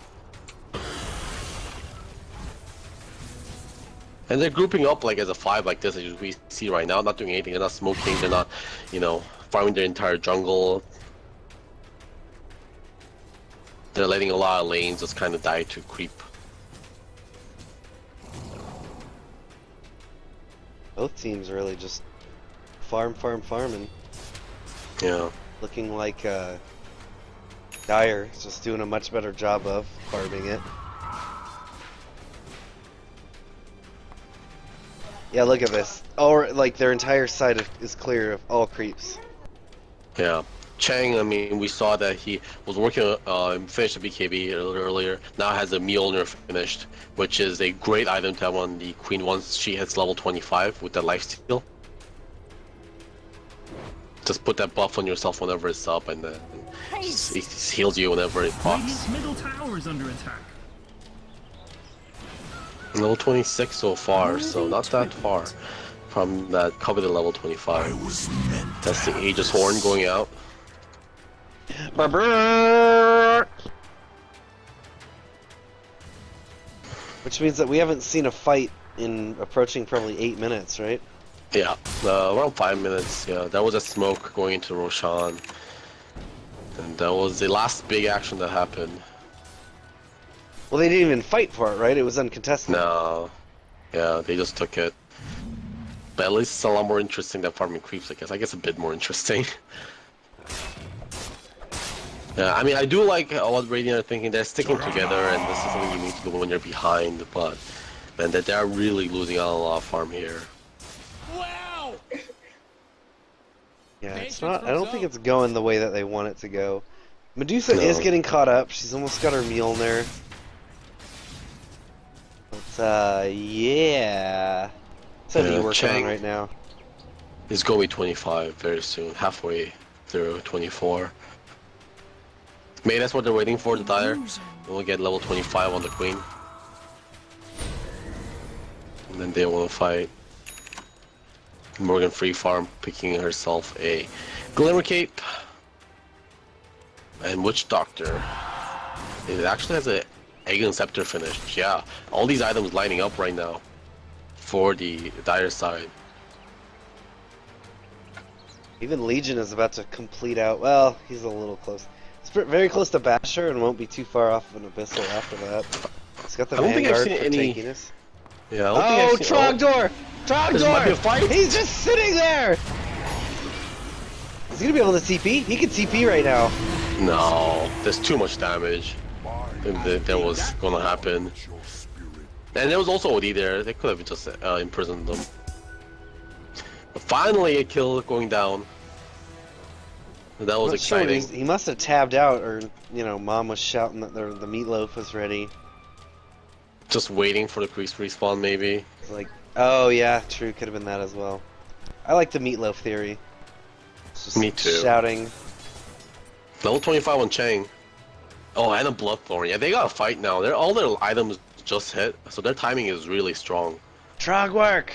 And they're grouping up like as a 5 like this as we see right now, not doing anything, they're not smoking, they're not, you know, farming their entire jungle. they're letting a lot of lanes just kind of die to creep. Both teams really just farming. Yeah. Looking like Dire is just doing a much better job of farming it. Yeah, look at this. Or like their entire side is clear of all creeps. Yeah. Chang, I mean, we saw that he was working finished a BKB a little earlier. Now has a Mjolnir finished, which is a great item to have on the Queen once she hits level 25 with the lifesteal. Just put that buff on yourself whenever it's up, and then it heals you whenever it pops. Radiant's middle tower is under attack. Level 26 so far, so not that far from that coveted level 25. That's the Aegis Horn going out. Which means that we haven't seen a fight in approaching probably 8 minutes, right? Yeah, around 5 minutes. Yeah, that was a smoke going into Roshan, and that was the last big action that happened. Well, they didn't even fight for it, right? It was uncontested. No, yeah, they just took it. But at least it's a lot more interesting than farming creeps, I guess. I guess a bit more interesting. Yeah, I mean, I do like what Radiant are thinking. They're sticking together, and this is something you need to do when you're behind. But man, that they're really losing out on a lot of farm here. Wow! Yeah, it's not. I don't think it's going the way that they want it to go. Medusa is getting caught up. She's almost got her Mjolnir. But yeah, it's a working Chang on right now. It's going to be 25 very soon, halfway through 24. Maybe that's what they're waiting for, the Dire. We'll get level 25 on the Queen. And then they want to fight. Morgan Free Farm picking herself a Glimmer Cape. And Witch Doctor. It actually has a Aegon Scepter finish. Yeah, all these items lining up right now for the Dire side. Even Legion is about to complete out. Well, he's a little close. It's very close to Basher and won't be too far off of an Abyssal after that. He's got the Vanguard for tankiness. Yeah, I don't think I've seen... Trogdor! Trogdor! He's just sitting there! Is he gonna be able to TP? He can TP right now. No, there's too much damage. That was gonna happen. And there was also OD there. They could have just imprisoned them. But finally a kill going down. That was exciting. Sure, he must have tabbed out, or you know, Mom was shouting that the meatloaf was ready. Just waiting for the priest respawn, maybe. It's like, oh yeah, true, could have been that as well. I like the meatloaf theory. Me too. Shouting. Level 25 on Chang. Oh, and a Bloodthorn. Yeah, they got a fight now. All their items just hit, so their timing is really strong. Trogwork!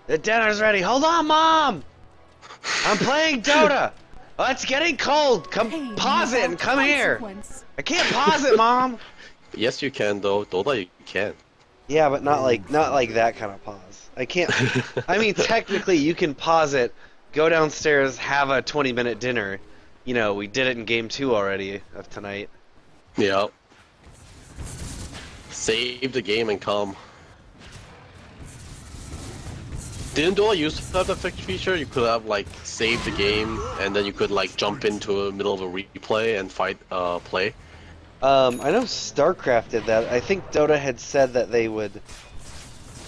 The dinner's ready. Hold on, Mom! I'm playing Dota! Oh, it's getting cold. Come pause it and come here. I can't pause it, Mom. Yes, you can though. Dota, you can. Yeah, but not like that kind of pause. I can't. I mean, technically, you can pause it, go downstairs, have a 20-minute dinner. You know, we did it in game 2 already of tonight. Yeah. Save the game and come. Didn't Dota used to have that feature? You could have like saved the game and then you could like jump into the middle of a replay and fight play. I know StarCraft did that. I think Dota had said that they would.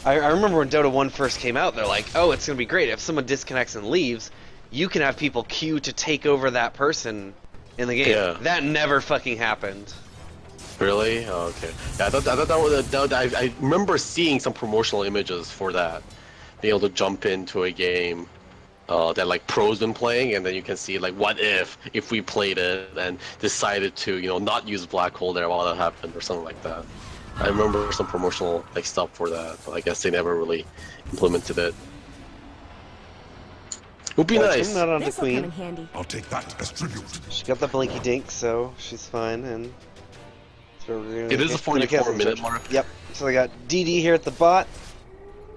I remember when Dota 1 first came out, they're like, oh, it's gonna be great if someone disconnects and leaves, you can have people queue to take over that person in the game. Yeah. That never fucking happened. Really? Oh, okay. Yeah, I thought that was I remember seeing some promotional images for that. Being able to jump into a game that like pros been playing, and then you can see like what if we played it and decided to, you know, not use black hole there while that happened or something like that. I remember some promotional like stuff for that, but I guess they never really implemented it. Would be nice. Not on the This'll come Queen. in handy. I'll take that as tribute. She got the blinky dink, so she's fine. And so It is a 44-minute mark. Yep. So they got DD here at the bot.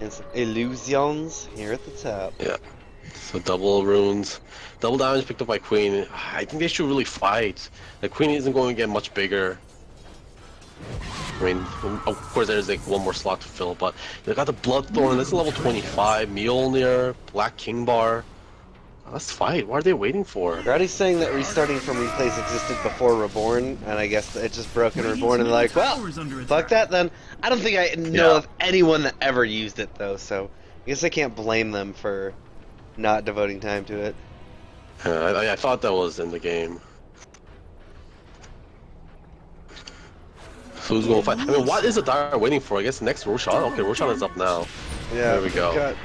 And some illusions here at the top. Yeah. So double runes, double damage picked up by Queen. I think they should really fight. The Queen isn't going to get much bigger. I mean, of course there's like one more slot to fill, but they got the Bloodthorn, that's level 25, Mjolnir, Black King Bar. Let's fight. What are they waiting for? They're already saying that restarting from replays existed before Reborn, and I guess it just broke in Reborn, and they're like, well, fuck that then. I don't think I know of anyone that ever used it, though, so I guess I can't blame them for not devoting time to it. I thought that was in the game. So who's going to fight? I mean, what is the Dire waiting for? I guess next Roshan? Okay, Roshan is up now. Yeah, there we go. Got...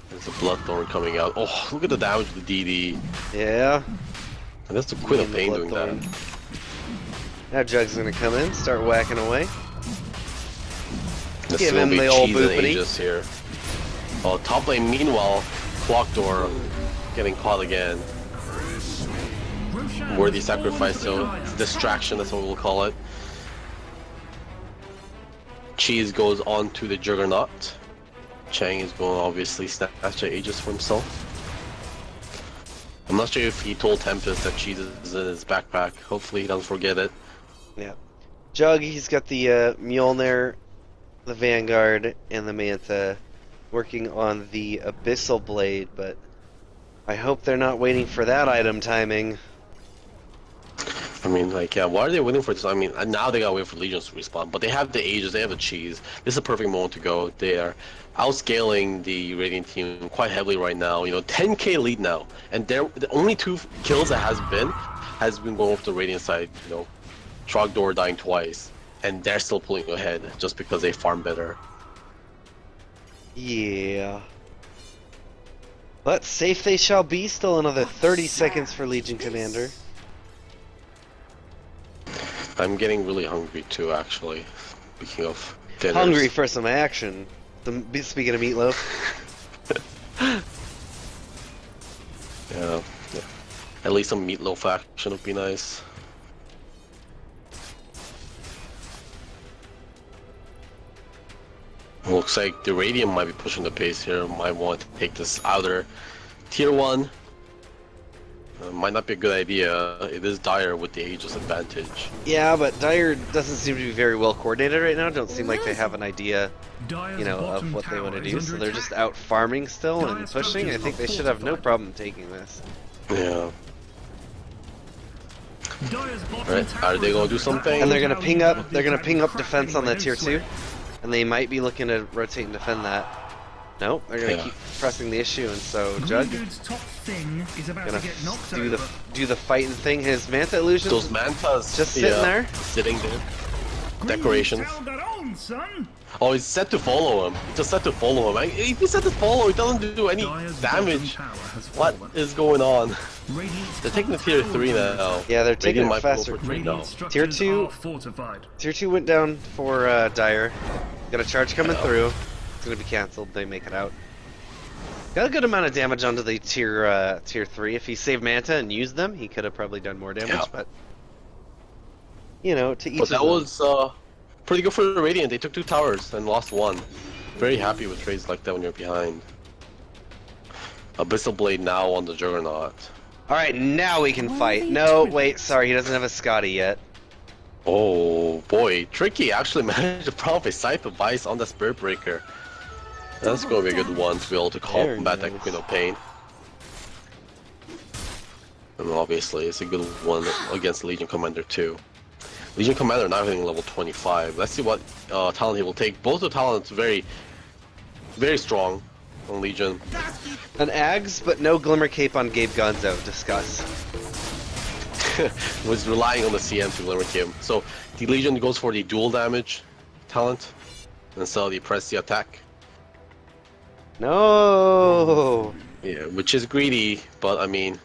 There's a Bloodthorn coming out. Oh, look at the damage of the DD. Yeah. And that's the Queen of Pain doing that. Now Jug's gonna come in, start whacking away. Let's Give him the old boopity. Here. Oh, top lane, meanwhile, Clock Door getting caught again. Worthy sacrifice, so distraction, that's what we'll call it. Cheese goes on to the Juggernaut. Chang is going to obviously snatch the Aegis for himself. I'm not sure if he told Tempest that Cheese is in his backpack. Hopefully he doesn't forget it. Yeah. Jug, he's got the Mjolnir, the Vanguard, and the Manta working on the Abyssal Blade, but I hope they're not waiting for that item timing. I mean, like, yeah, why are they waiting for this? I mean, now they gotta wait for Legions to respawn, but they have the Aegis, they have the Cheese. This is a perfect moment to go. They are outscaling the Radiant team quite heavily right now. You know, 10k lead now, and the only 2 kills that has been going off the Radiant side. You know, Trogdor dying twice, and they're still pulling ahead just because they farm better. Yeah. But safe they shall be. Still another 30 seconds for Legion Commander. I'm getting really hungry too, actually. Speaking of dinners. Hungry for some action. Speaking of meatloaf. Yeah. At least some meatloaf action would be nice. Looks like the Radiant might be pushing the pace here. Might want to take this outer tier 1. Might not be a good idea. It is Dire with the Aegis advantage. Yeah, but Dire doesn't seem to be very well coordinated right now. Don't seem like they have an idea, you know, of what they want to do. So they're just out farming still and pushing. I think they should have no problem taking this. Yeah. Right, are they gonna do something? And they're gonna ping up. They're gonna ping up defense on that tier 2, and they might be looking to rotate and defend that. Nope, they're gonna keep pressing the issue, and so Jug gonna do the fighting thing. His Manta illusions. Those Mantas just sitting there. Sitting there. Decorations. Oh, he's set to follow him. He just set to follow him. If he's set to follow, he doesn't do any damage. What is going on? They're taking the tier 3 now. Yeah, they're taking it faster. Tier 2 went down for Dire. Got a charge coming through. It's gonna be cancelled. They make it out. Got a good amount of damage onto the tier 3. If he saved Manta and used them, he could have probably done more damage. But you know, to each. But that was pretty good for the Radiant. They took 2 towers and lost 1. Very happy with trades like that when you're behind. Abyssal Blade now on the Juggernaut. Alright, now we can fight. No, wait, sorry, he doesn't have a Scotty yet. Oh boy, Tricky actually managed to prompt a Scythe of Vice on the Spirit Breaker. That's going to be a good one to be able to combat that Queen of Pain. And obviously, it's a good one against Legion Commander too. Legion Commander now hitting level 25. Let's see what talent he will take. Both the talents very strong on Legion. An Ags, but no Glimmer Cape on Gabe Gonzo. Discuss. Was relying on the CM to Glimmer Cape. So the Legion goes for the dual damage talent, and so they press the attack. No. Yeah, which is greedy, but I mean,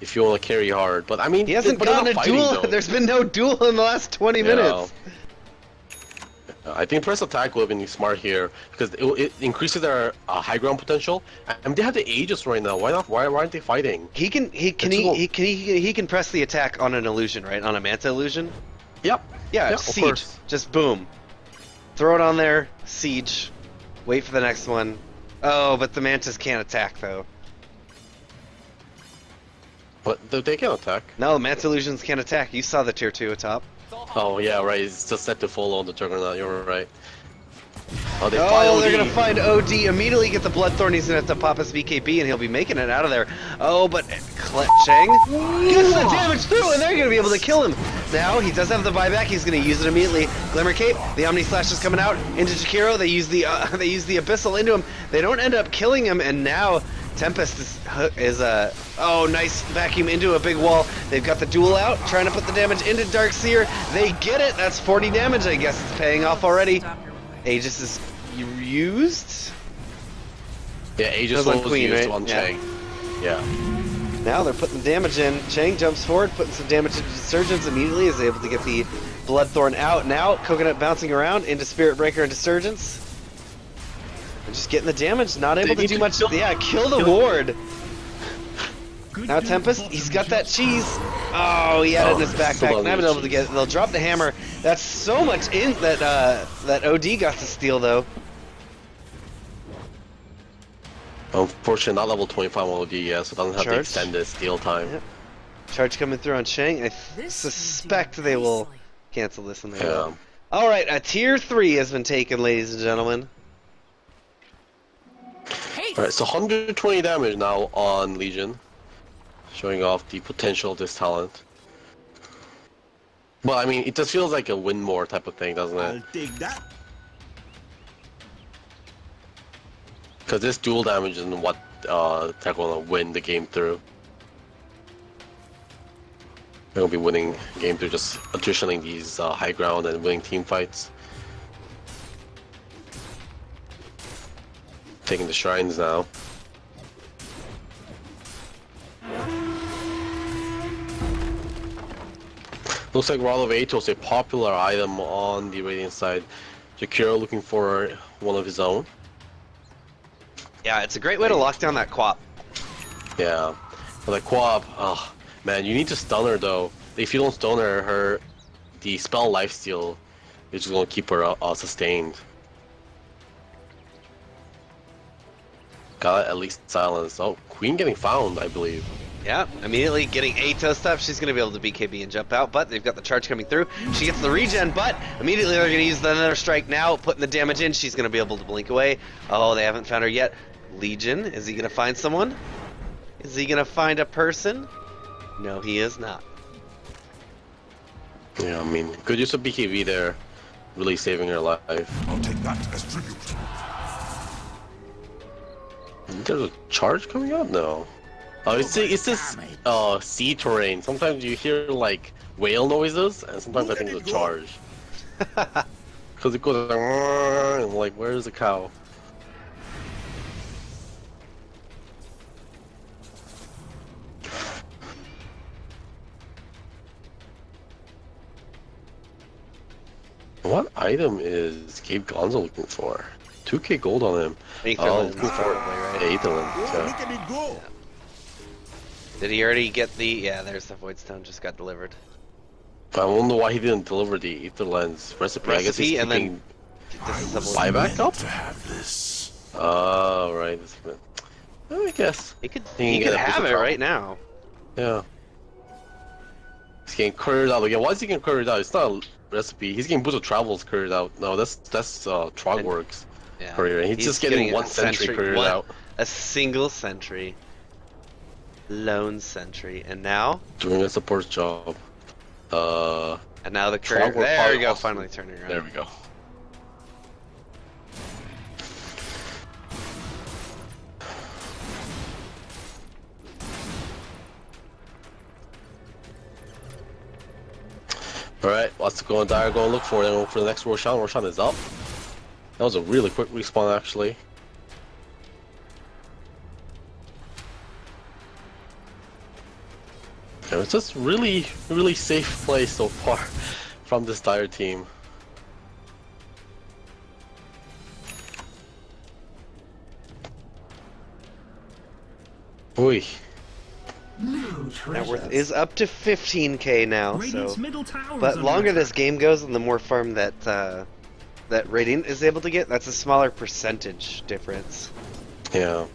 if you want to carry hard, but I mean, he hasn't gotten a duel. There's been no duel in the last 20 minutes. I think press attack would have been smart here because it increases their high ground potential, and they have the Aegis right now. Why not? Why aren't they fighting? He can press the attack on an illusion, right? On a Manta illusion. Yep. Yeah. Siege. Just boom. Throw it on there. Siege. Wait for the next one. Oh, but the Mantas can't attack though. But they can attack. No, Manta Illusions can't attack. You saw the tier 2 atop. Oh yeah, right. It's just set to follow on the Juggernaut. You're right. Oh, They're gonna find OD. Immediately get the Bloodthorn. He's gonna have to pop his BKB, and he'll be making it out of there. Oh, but Cheng gets the damage through, and they're gonna be able to kill him. Now he does have the buyback. He's gonna use it immediately. Glimmer Cape. The Omni Slash is coming out into Jakiro. They use the Abyssal into him. They don't end up killing him, and now Tempest is oh, nice vacuum into a big wall. They've got the duel out, trying to put the damage into Darkseer. They get it. That's 40 damage. I guess it's paying off already. Aegis is used. Yeah, Aegis on was Queen, used right? on Yeah. Cheng. Yeah. Now they're putting the damage in. Cheng jumps forward, putting some damage into Surgeons immediately, is able to get the Bloodthorn out. Now Coconut bouncing around into Spirit Breaker into Surgeons. They're just getting the damage, not able to do much. Yeah, kill the ward. Now Tempest, he's got that cheese. Oh, he had it in his backpack. Not been able to get it. They'll drop the hammer. That's so much in that that OD got to steal though. Unfortunately, not level 25 OD yet, so it doesn't have Charge. the extended steal time. Yep. Charge coming through on Cheng. I suspect they will cancel this and they will. All right, a tier 3 has been taken, ladies and gentlemen. Alright, so 120 damage now on Legion. Showing off the potential of this talent. But I mean, it just feels like a win more type of thing, doesn't it? I'll take that. Because this dual damage is what they're gonna win the game through. They're gonna be winning the game through just attritioning these high ground and winning team fights. Taking the shrines now. Looks like Rod of Atos, a popular item on the Radiant side. Jakiro looking for one of his own. Yeah, it's a great way to lock down that Quap. Yeah. But like Quap, oh man, you need to stun her though. If you don't stun her, the spell lifesteal is just gonna keep her sustained. Got at least silence. Oh, Queen getting found, I believe. Yeah, immediately getting Atos up. She's going to be able to BKB and jump out, but they've got the charge coming through. She gets the regen, but immediately they're going to use the Nether Strike now, putting the damage in. She's going to be able to blink away. Oh, they haven't found her yet. Legion, is he going to find someone? Is he going to find a person? No, he is not. Yeah, I mean, good use of BKB there. Really saving her life. I'll take that as tribute. There's a charge coming up? No. Oh, it's this sea terrain. Sometimes you hear like whale noises, and sometimes I think it's a charge. Because it goes like, and I'm like, where's the cow? What item is Gabe Gonzo looking for? 2k gold on him. Aetherland, looking for probably, right? Aetherland, Oh, yeah. look at me go. Did he already get the... Yeah, there's the Void Stone, just got delivered. I wonder why he didn't deliver the Aetherland's recipe. I guess he's and keeping then buyback up? To have this. Oh, right. I guess. He could He can get a have boost it of right now. Yeah. He's getting couriered out again. Why is he getting couriered out? It's not a recipe. He's getting Boots of Travels couriered out. No, that's Trogworks Yeah. courier. And he's just getting one sentry couriered out. A single sentry. Lone sentry. And now? Doing a support job. And now the courier. Trogwork There probably we go, also- finally turning around. There we go. Alright, let's go on Dire, go and look for it, and look for the next Roshan. Roshan is up. That was a really quick respawn, actually. Okay, it's just really safe play so far from this Dire team. Oy. Net worth is up to 15k now, Radiant's so... middle tower But is under longer attack. this game goes and the more farm that that Radiant is able to get, that's a smaller percentage difference. Yeah.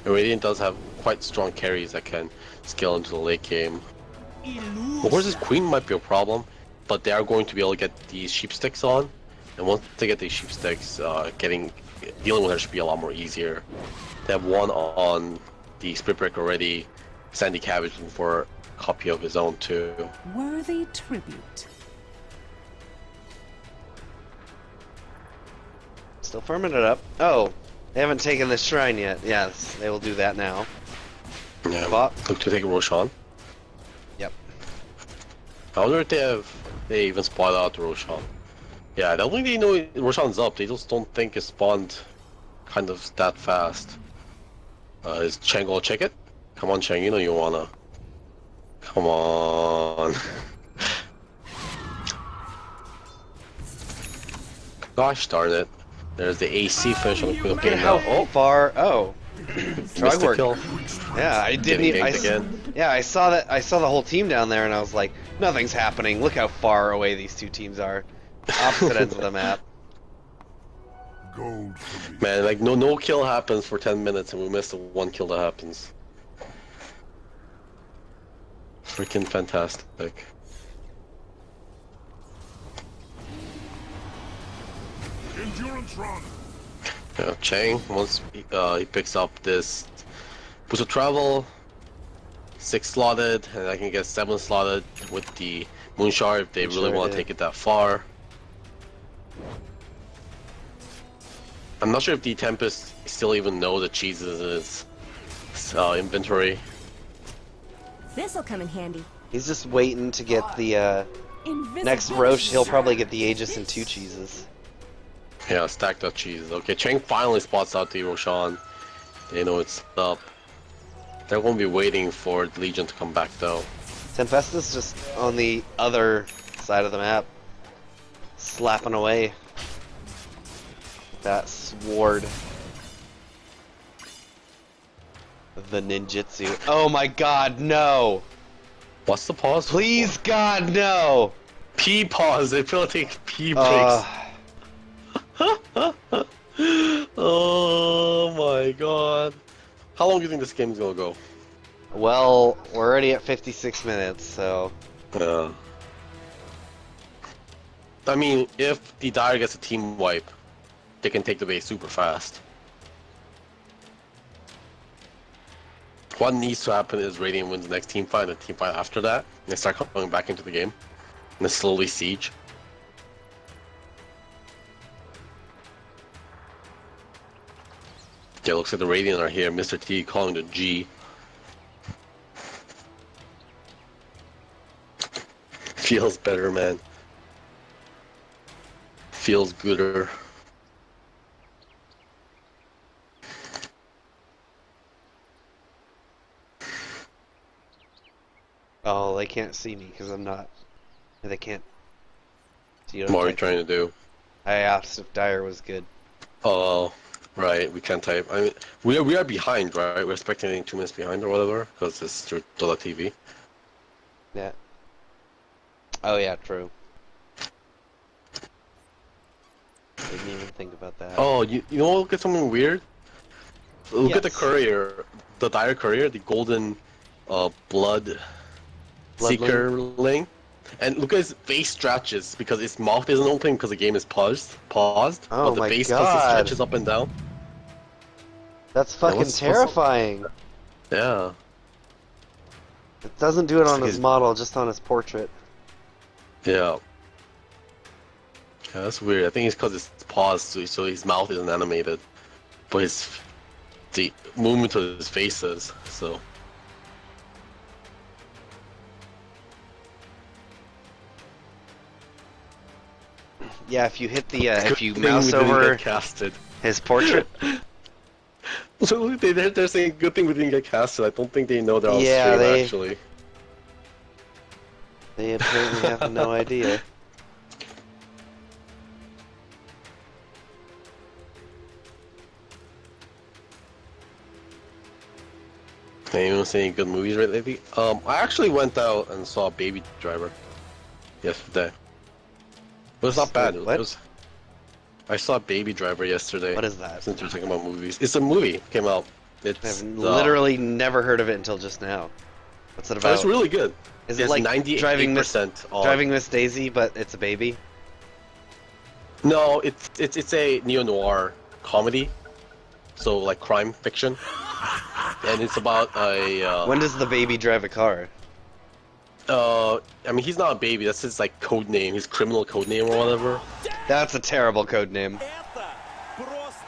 Radiant does have quite strong carries that can scale into the late game. Of course, this queen might be a problem, but they are going to be able to get these sheep sticks on, and once they get these sheep sticks, dealing with her should be a lot more easier. They have one on the Spirit Break already. Sandy Cabbage looking for a copy of his own too. Worthy tribute. Still firming it up. Oh, they haven't taken the shrine yet. Yes, they will do that now. Yeah, Bot. look to take Roshan. Yep. I wonder if they even spawned out Roshan. Yeah, I don't think they know Roshan's up. They just don't think it spawned kind of that fast. Is Cheng gonna check it? Come on, Cheng, you know you wanna. Come on. Gosh darn it. There's the AC finish on the Queen of Look at Pain how now. Oh, far. Oh. missed the Trogwork. kill. Yeah, I didn't Getting even. ganked again. Yeah, I saw that. I saw the whole team down there, and I was like, nothing's happening. Look how far away these two teams are. Opposite ends of the map. Gold for me. Man, like no kill happens for 10 minutes and we miss the one kill that happens. Freaking fantastic. Endurance run. Yeah, Chang, once he picks up this boost of travel, 6 slotted, and I can get 7 slotted with the Moonshard if they really want to take it that far. I'm not sure if the Tempest still even know the cheeses in his inventory. This'll come in handy. He's just waiting to get the next Roche. He'll probably get the Aegis and 2 cheeses. Yeah, stacked up cheese. Okay, Chang finally spots out the Roshan. They know it's up. They're going to be waiting for the Legion to come back though. Tempestus just on the other side of the map, slapping away that sword. The ninjutsu. Oh my god, no! What's the pause? Please, God, no! P pause. They feel like take P breaks. Oh my god. How long do you think this game's gonna go? Well, we're already at 56 minutes, so... Yeah. I mean, if the Dire gets a team wipe, they can take the base super fast. What needs to happen is Radiant wins the next team fight and the team fight after that, and they start coming back into the game. And they slowly siege. Yeah, looks like the Radiant are here. Mr. T calling the G. Feels better, man. Feels gooder. Oh, they can't see me because I'm not... They can't... See What are you trying to do? I asked if Dire was good. Oh, right. We can't type. I mean, we are behind, right? We're expecting 2 minutes behind or whatever, because it's through DotP. Yeah. Oh yeah, true. Didn't even think about that. Oh, you know, look at something weird. Look at the Yes. courier, the Dire courier, the golden, blood seekerling, and look at his face stretches because its mouth isn't open because the game is paused. Oh but the my face God. stretches up and down. That's fucking what's- terrifying. Yeah. It doesn't do it on It's his his- model, just on his portrait. Yeah. Yeah, that's weird. I think it's because it's paused, so his mouth isn't animated, but the movement of his face is. So. Yeah, if you hit the if you Good thing mouse we didn't over get casted. his portrait. So they're saying good thing we didn't get casted. I don't think they know they're on Yeah, stream actually. They apparently have no idea. Anyone seeing good movies right lately? I actually went out and saw Baby Driver yesterday. It was not bad. What? It was. I saw Baby Driver yesterday. What is that? Since we're talking about movies, it's a movie. Came out It's I've literally never heard of it until just now. What's it but about? it's really good. Is it It's like 98% Driving Miss Daisy, but it's a baby? No, it's a neo-noir comedy, so like crime fiction, and it's about a. When does the baby drive a car? I mean, he's not a baby. That's his like code name, his criminal code name or whatever. That's a terrible code name.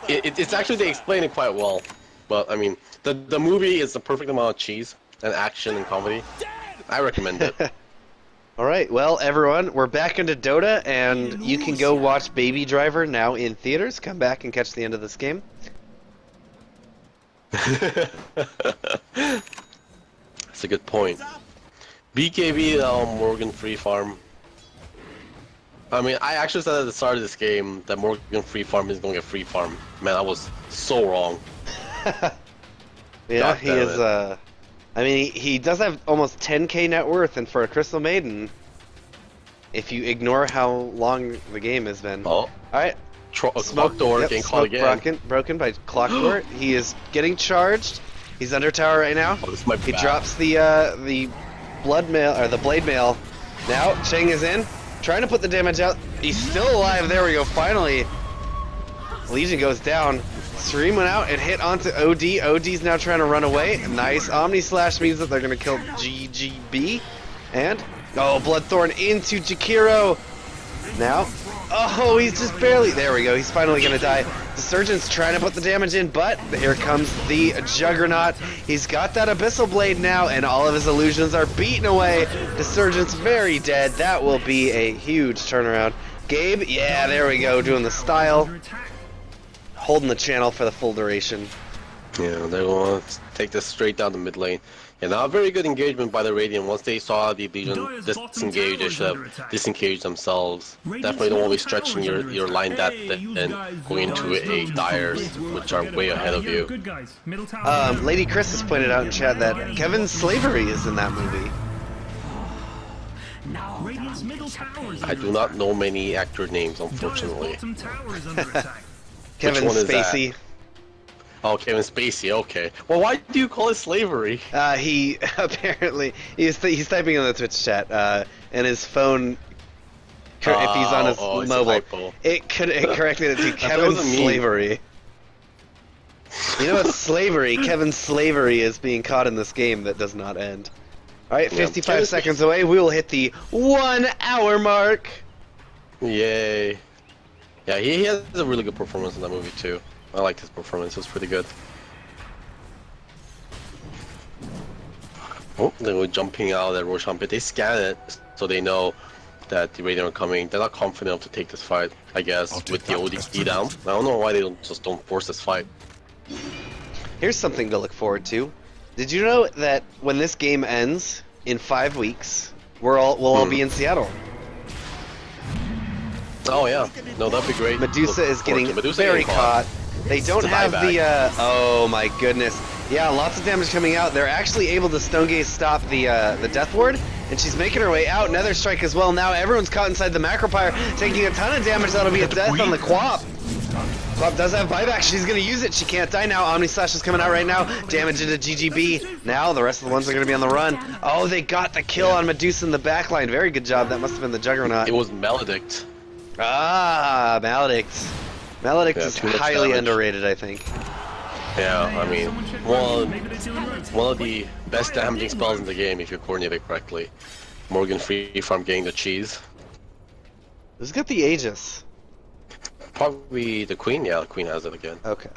It's actually they explain it quite well, but I mean, the movie is the perfect amount of cheese and action and comedy. I recommend it. Alright, well everyone, we're back into Dota, and you can go watch Baby Driver now in theaters. Come back and catch the end of this game. That's a good point. BKB Morgan Free Farm. I mean, I actually said at the start of this game that Morgan Free Farm is going to get free farm. Man, I was so wrong. Yeah, God he damn is, it. I mean, he does have almost 10k net worth, and for a Crystal Maiden, if you ignore how long the game has been. Oh. Alright. Clock door getting caught again. Broken by Clock Door. He is getting charged. He's under tower right now. Oh, this might be He bad. drops the blood mail, or the blade mail. Now, Cheng is in. Trying to put the damage out. He's still alive. There we go. Finally. Legion goes down. Serene went out and hit onto OD. OD's now trying to run away. Nice. Omni Slash means that they're going to kill GGB. And, oh, Bloodthorn into Jakiro. Now, oh, he's just barely, there we go. He's finally going to die. The Surgeon's trying to put the damage in, but here comes the Juggernaut. He's got that Abyssal Blade now, and all of his illusions are beaten away. The Surgeon's very dead. That will be a huge turnaround. Gabe, yeah, there we go, doing the style. Holding the channel for the full duration. Yeah, they want to take this straight down the mid lane. Yeah, now a very good engagement by the Radiant. Once they saw the Legion disengage, they should have disengaged themselves. Definitely don't want to be stretching your line that thin and going into a Dyers, which are way ahead of you. Lady Chris has pointed out in chat that Kevin Slavery is in that movie. I do not know many actor names, unfortunately. Kevin one is Spacey. that? Oh, Kevin Spacey, okay. Well, why do you call it slavery? He apparently he's typing in the Twitch chat, and his phone, if he's on his mobile, it corrected it to Kevin Slavery. You know what slavery? Kevin Slavery is being caught in this game that does not end. All right, 55 seconds away. We will hit the 1 hour mark. Yay! Yeah, he has a really good performance in that movie too. I liked his performance, it was pretty good. Oh, they were jumping out at Roshan, but they scan it so they know that the Radiant are coming. They're not confident enough to take this fight, I guess, with the OD down. I don't know why they just don't force this fight. Here's something to look forward to. Did you know that when this game ends in 5 weeks, we'll all be in Seattle? Oh yeah, no, that'd be great. Medusa is getting very caught. They don't have the, oh my goodness. Yeah, lots of damage coming out. They're actually able to Stone Gaze stop the Death Ward, and she's making her way out. Nether Strike as well. Now everyone's caught inside the Macropyre, taking a ton of damage. That'll be a death on the Quap. Quap does have buyback. She's going to use it. She can't die now. Omni Slash is coming out right now. Damage into GGB. Now the rest of the ones are going to be on the run. Oh, they got the kill on Medusa in the backline. Very good job. That must have been the Juggernaut. It was Maledict. Ah, Maledict. Maledict is highly underrated, I think. Yeah, I mean, one of the best damaging spells in the game if you coordinate it correctly. Morgan Free from getting the cheese. Who's got the Aegis? Probably the Queen. Yeah, the Queen has it again. Okay.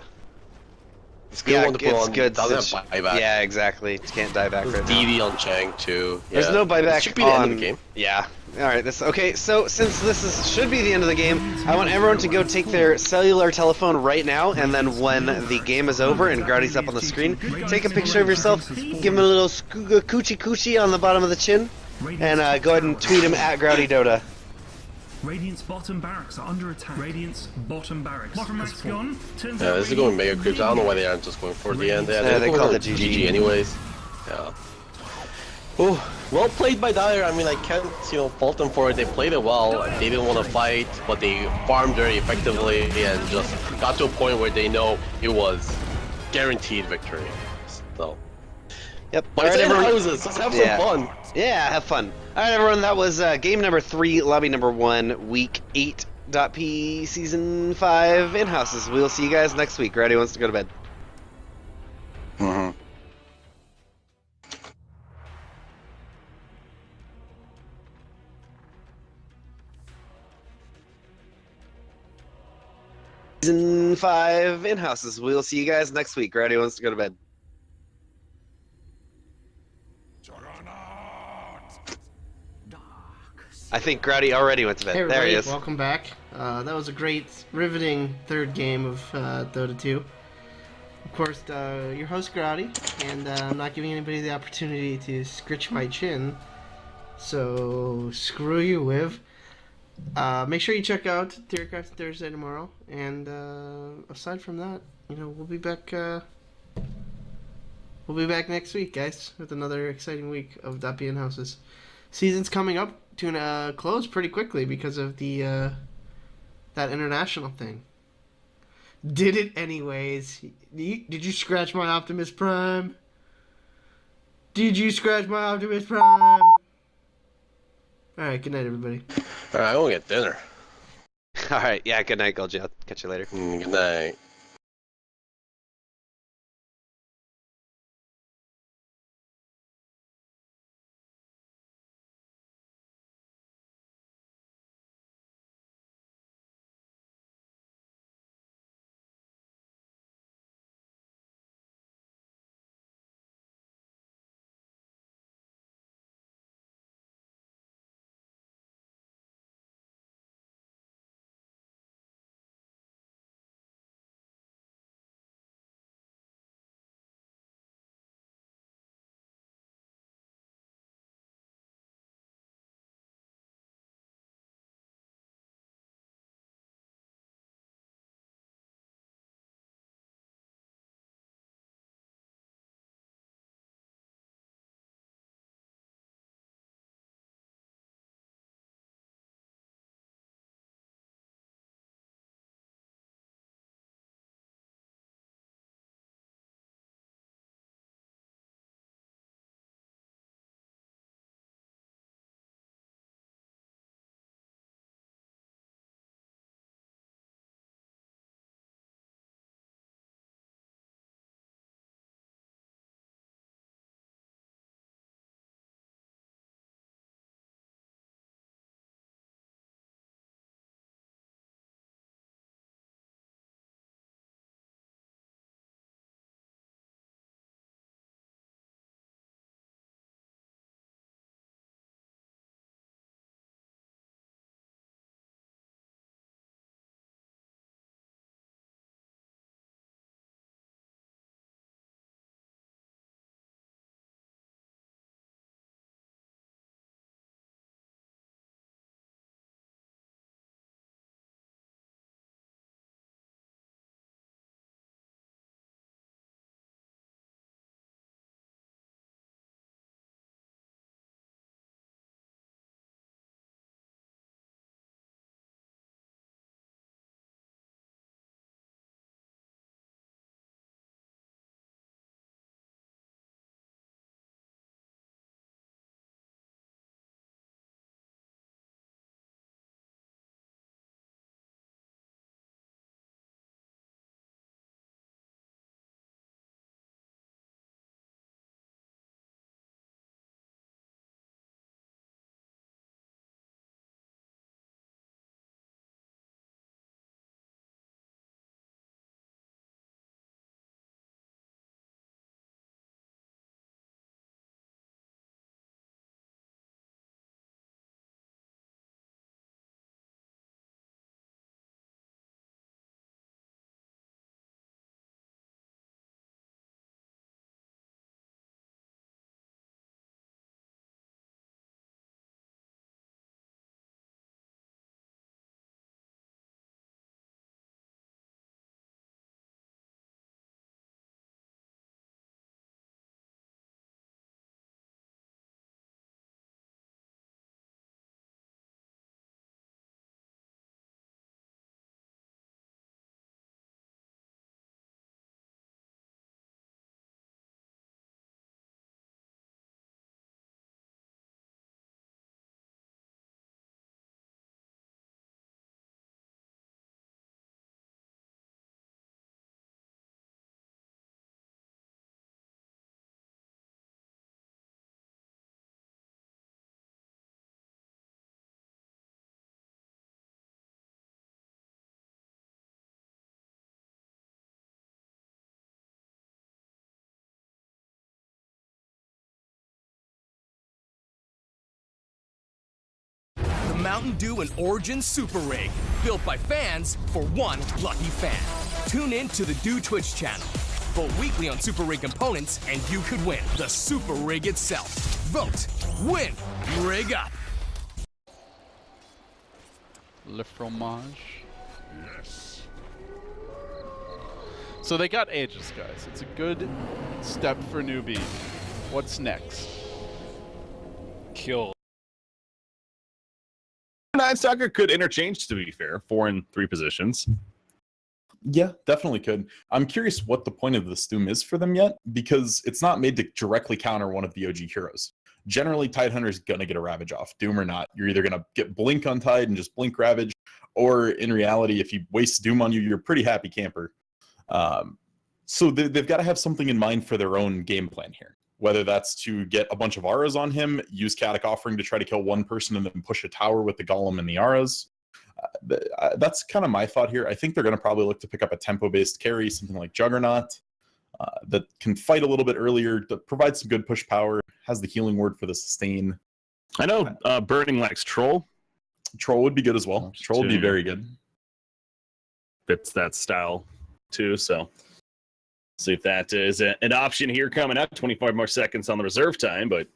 It's good one to put on. Good. Doesn't have buyback. Yeah, exactly. You can't die back right now. DD on Chang too. Yeah. There's no buyback It should be the end of the game. Yeah. All right. Okay. So since should be the end of the game, I want everyone to go take their cellular telephone right now, and then when the game is over and Growdy's up on the screen, take a picture of yourself, give him a little coochie coochie on the bottom of the chin, and go ahead and tweet him at Growdy Dota. Radiant's bottom barracks are under attack. Radiant's bottom barracks. Bottom barracks gone. Yeah, this is going mega creeps. I don't know why they aren't just going for the end. Yeah, they call it GG anyways. Yeah. Oh, well played by Dyer. I mean, I can't, fault them for it. They played it well. They didn't want to fight, but they farmed very effectively and just got to a point where they know it was guaranteed victory. So. Yep. But it's everyone. houses. Let's have some fun. Yeah, have fun. All right, everyone. That was game number 3, lobby number 1, week 8. .p season 5 in-houses. We'll see you guys next week. Rowdy wants to go to bed. Season 5 in-houses. We'll see you guys next week. Rowdy wants to go to bed. I think Growdy already went to bed. Hey there everybody, he is. welcome back. That was a great, riveting third game of Dota 2. Of course, your host Growdy, and I'm not giving anybody the opportunity to scritch my chin. So, screw you, Wiv. Make sure you check out Theorycraft Thursday tomorrow, and aside from that, we'll be back. We'll be back next week, guys, with another exciting week of DotP in-houses. Season's coming up to a close pretty quickly because of the that international thing. Did it anyways. Did you scratch my Optimus Prime? Did you scratch my Optimus Prime? Alright, good night, everybody. Alright, I want to get dinner. Alright, yeah, good night, Golgi. I'll catch you later. Good night. Mountain Dew and Origin Super Rig, built by fans for one lucky fan. Tune in to the Dew Twitch channel. Vote weekly on Super Rig components, and you could win the Super Rig itself. Vote, win, rig up. Le fromage. Yes. So they got Aegis, guys. It's a good step for newbie. What's next? Kill. Night Stalker could interchange, to be fair, 4 and 3 positions. Yeah, definitely could. I'm curious what the point of this Doom is for them yet, because it's not made to directly counter one of the OG heroes. Generally, Tidehunter's going to get a Ravage off, Doom or not. You're either going to get Blink on Tide and just Blink Ravage, or in reality, if he wastes Doom on you, you're a pretty happy camper. So they've got to have something in mind for their own game plan here. Whether that's to get a bunch of auras on him, use Chaotic Offering to try to kill one person and then push a tower with the Golem and the auras. That's kind of my thought here. I think they're going to probably look to pick up a tempo-based carry, something like Juggernaut, that can fight a little bit earlier, that provides some good push power, has the healing word for the sustain. I know Burning likes Troll. Troll would be good as well. Troll would be very good. Fits that style too, so see if that is an option here coming up. 25 more seconds on the reserve time, but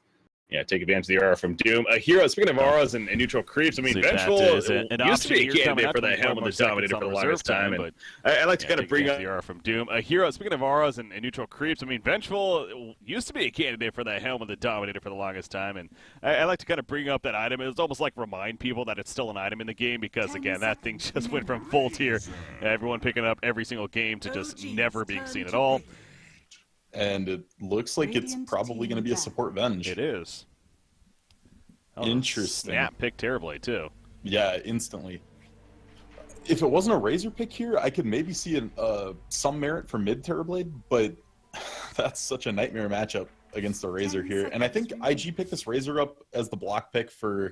yeah, take advantage of the aura from Doom. A hero, speaking of auras and neutral creeps, I mean, Vengeful used to be a candidate for the Helm of the Dominator for the longest time, but I like to kind of bring up the aura from Doom. A hero, speaking of auras and neutral creeps, I mean, Vengeful used to be a candidate for the Helm of the Dominator for the longest time, and I like to kind of bring up that item. It's almost like remind people that it's still an item in the game, because, again, that thing just went from full tier, everyone picking up every single game, to just never being seen at all. And it looks like it's probably going to be a support Venge. It is. Oh, interesting. Yeah, picked terribly, too. Yeah, instantly. If it wasn't a Razor pick here, I could maybe see some merit for mid Terrorblade, but that's such a nightmare matchup against the Razor here. And I think IG picked this Razor up as the block pick for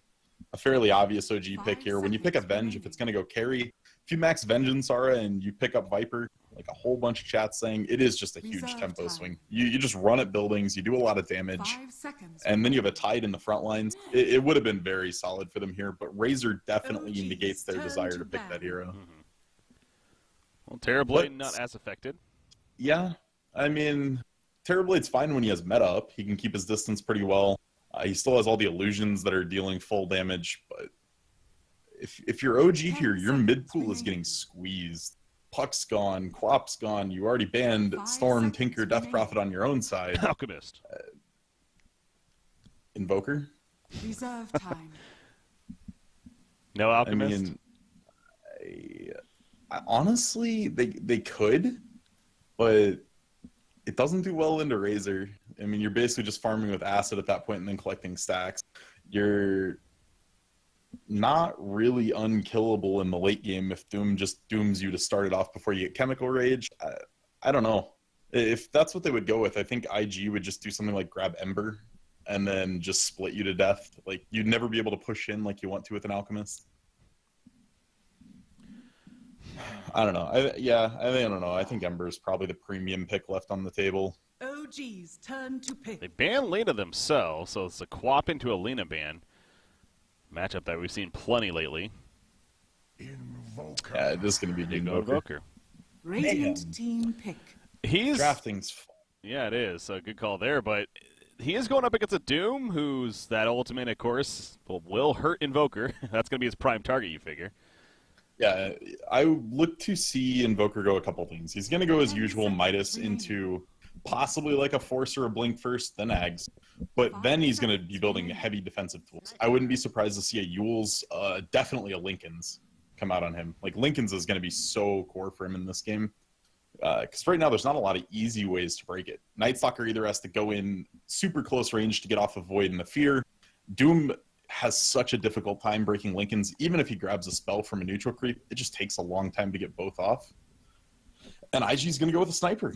a fairly obvious OG pick here. When you pick a Venge, if it's going to go carry, if you max Vengeance Aura and you pick up Viper, like a whole bunch of chat saying it is just a huge tempo swing. You just run at buildings, you do a lot of damage, and then you have a Tide in the front lines. It would have been very solid for them here, but Razor definitely negates their desire to pick that hero. Well, Terrorblade not as affected. Yeah, I mean, Terrorblade's fine when he has meta up. He can keep his distance pretty well. He still has all the illusions that are dealing full damage, but if you're OG here, your mid pool is getting squeezed. Puck's gone, Quap's gone, you already banned Storm, Tinker, Death Prophet on your own side. Alchemist. Invoker? Reserve time. No Alchemist? I mean, honestly, they could, but it doesn't do well into Razor. I mean, you're basically just farming with Acid at that point and then collecting stacks. You're not really unkillable in the late game if Doom just dooms you to start it off before you get Chemical Rage. I don't know. If that's what they would go with, I think IG would just do something like grab Ember and then just split you to death. Like, you'd never be able to push in like you want to with an Alchemist. I don't know. I don't know. I think Ember is probably the premium pick left on the table. OG's turn to pick. They banned Lena themselves, so it's a Quap into a Lena ban. Matchup that we've seen plenty lately. Invoker. Yeah, this is going to be a Invoker. Radiant team pick. He's drafting's fun. Yeah, it is. A good call there, but he is going up against a Doom, who's that ultimate, of course, will hurt Invoker. That's going to be his prime target, you figure. Yeah, I look to see Invoker go a couple things. He's going to go as usual Midas into possibly like a Force or a Blink first, then Ags. But then he's going to be building heavy defensive tools. I wouldn't be surprised to see a Yule's, definitely a Lincoln's come out on him. Like, Lincoln's is going to be so core for him in this game. Because right now there's not a lot of easy ways to break it. Night Stalker either has to go in super close range to get off of Void and the Fear. Doom has such a difficult time breaking Lincoln's. Even if he grabs a spell from a neutral creep, it just takes a long time to get both off. And IG's going to go with a Sniper.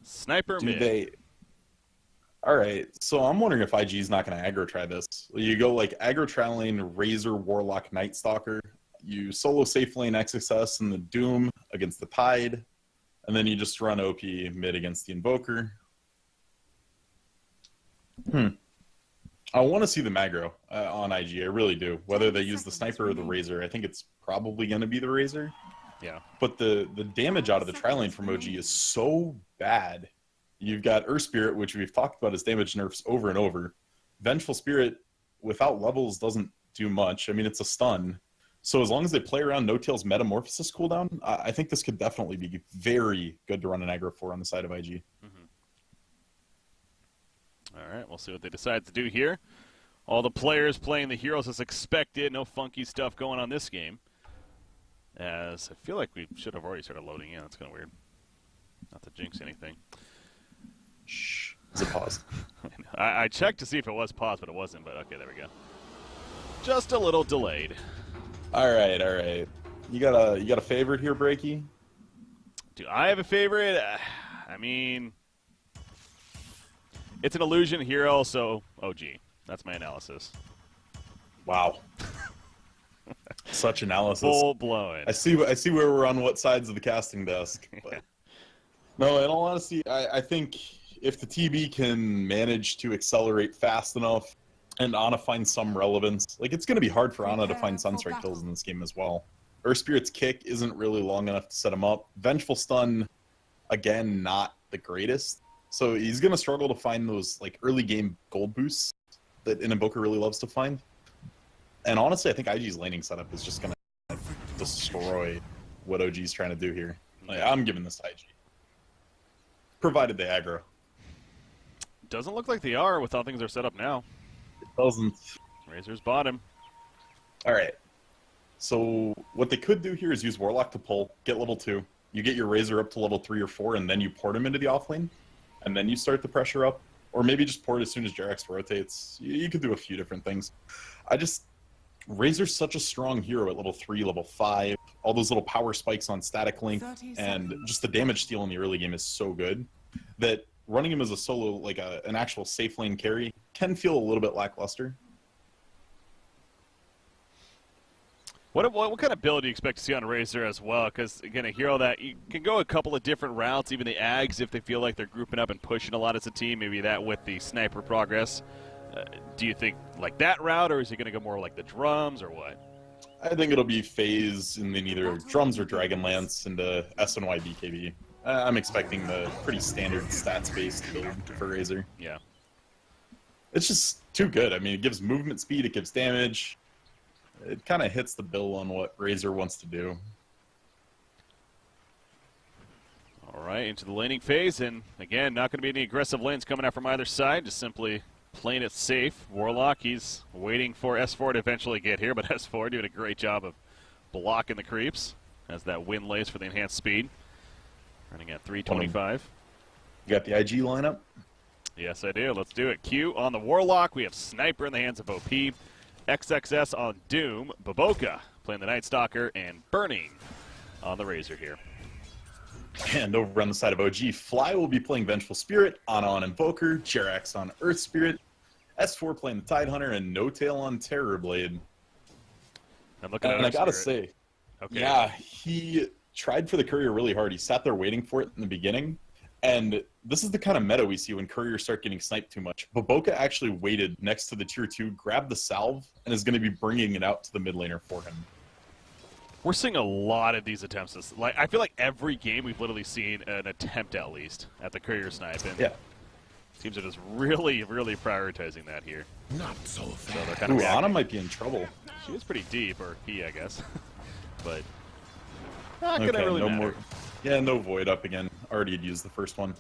Sniper mid. All right, so I'm wondering if IG's not going to aggro try this. You go like aggro tri lane, Razor, Warlock, Night Stalker. You solo safe lane XXS and the Doom against the Tide. And then you just run OP mid against the Invoker. I want to see the Magro on IG. I really do. Whether they use the sniper or the Razor, I think it's probably going to be the Razor. Yeah. But the damage out of the tri-lane from OG is so bad. You've got Earth Spirit, which we've talked about as damage nerfs over and over. Vengeful Spirit, without levels, doesn't do much. I mean, it's a stun. So as long as they play around No-Tail's Metamorphosis cooldown, I think this could definitely be very good to run an aggro for on the side of IG. All right, we'll see what they decide to do here. All the players playing the heroes as expected. No funky stuff going on this game. As I feel like we should have already started loading in. That's kind of weird. Not to jinx anything. Shh. Is it paused? I checked to see if it was paused, but it wasn't. But okay, there we go. Just a little delayed. All right. You got a favorite here, Breaky? Do I have a favorite? I mean, it's an illusion hero, so OG. That's my analysis. Wow. Such analysis. Full blown. I see where we're on what sides of the casting desk. But no, in all honesty, I think if the TB can manage to accelerate fast enough and Ana finds some relevance, like it's going to be hard for Ana to find Sunstrike kills in this game as well. Earth Spirit's kick isn't really long enough to set him up. Vengeful Stun, again, not the greatest. So he's going to struggle to find those like early game gold boosts that an Invoker really loves to find. And honestly, I think IG's laning setup is just going to destroy what OG's trying to do here. Like, I'm giving this to IG. Provided they aggro. Doesn't look like they are with how things are set up now. It doesn't. Razor's bottom. All right. So what they could do here is use Warlock to pull, get level 2. You get your Razor up to level 3 or 4, and then you port him into the offlane. And then you start the pressure up. Or maybe just port as soon as Jerax rotates. You could do a few different things. Razor's such a strong hero at level 3, level 5. All those little power spikes on static link, and just the damage steal in the early game is so good that running him as a solo, like an actual safe lane carry, can feel a little bit lackluster. What kind of build do you expect to see on Razor as well? Because, again, a hero that you can go a couple of different routes, even the Ags, if they feel like they're grouping up and pushing a lot as a team, maybe that with the sniper progress. Do you think like that route, or is he going to go more like the drums, or what? I think it'll be phase in either drums or Dragonlance into SNY BKB. I'm expecting the pretty standard stats-based build for Razor. Yeah. It's just too good. I mean, it gives movement speed, it gives damage. It kind of hits the bill on what Razor wants to do. All right, into the laning phase, and again, not going to be any aggressive lanes coming out from either side, just simply playing it safe. Warlock, he's waiting for S4 to eventually get here, but S4 doing a great job of blocking the creeps. Has that win lace for the enhanced speed. Running at 325. You got the IG lineup? Yes, I do. Let's do it. Q on the Warlock. We have Sniper in the hands of OP. XXS on Doom. Baboka playing the Night Stalker, and Burning on the Razor here. And over on the side of OG, Fly will be playing Vengeful Spirit, Ana on Invoker, Jerax on Earth Spirit, S4 playing the Tidehunter, and No-Tail on Terrorblade. I'm looking at and I gotta say, okay. Yeah, he tried for the Courier really hard. He sat there waiting for it in the beginning, and this is the kind of meta we see when Couriers start getting sniped too much. Baboka actually waited next to the tier 2, grabbed the salve, and is going to be bringing it out to the mid laner for him. We're seeing a lot of these attempts. Like, I feel like every game we've literally seen an attempt at least at the Courier snipe. And yeah. Teams are just really, really prioritizing that here. Not so fast. So they're kind of Ana might be in trouble. She was pretty deep, or he, I guess. But not gonna really matter. More. Yeah, no Void up again. Already had used the first one.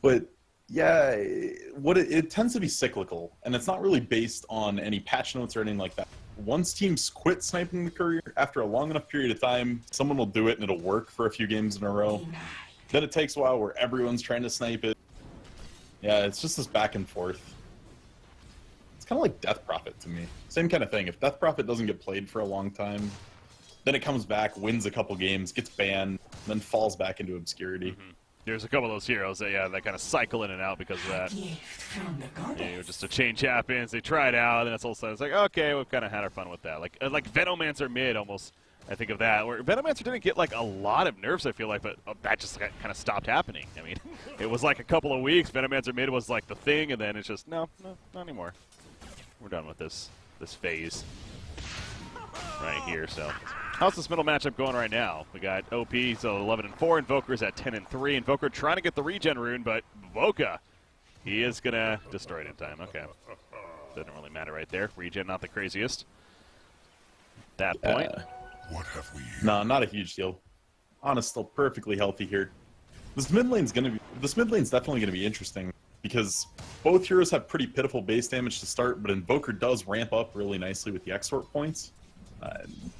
But yeah, it tends to be cyclical, and it's not really based on any patch notes or anything like that. Once teams quit sniping the Courier, after a long enough period of time, someone will do it and it'll work for a few games in a row. Then it takes a while where everyone's trying to snipe it. Yeah, it's just this back and forth. It's kind of like Death Prophet to me. Same kind of thing. If Death Prophet doesn't get played for a long time, then it comes back, wins a couple games, gets banned, then falls back into obscurity. Mm-hmm. There's a couple of those heroes that, that kind of cycle in and out because of that. Just a change happens, they try it out, and it's all of a sudden it's like, okay, we've kind of had our fun with that. Like Venomancer mid almost, I think of that, where Venomancer didn't get like a lot of nerfs, I feel like, but that just kind of stopped happening. I mean, it was like a couple of weeks, Venomancer mid was like the thing, and then it's just, no, not anymore. we're done with this phase right here. So how's this middle matchup going right now? We got OP, so 11-4. Invoker's at 10-3. Invoker trying to get the regen rune, but Voka, he is going to destroy it in time. Okay. Doesn't really matter right there. Regen not the craziest. At that point. What have we? No, not a huge deal. Ana's still perfectly healthy here. This mid lane's definitely gonna be interesting because both heroes have pretty pitiful base damage to start, but Invoker does ramp up really nicely with the exort points.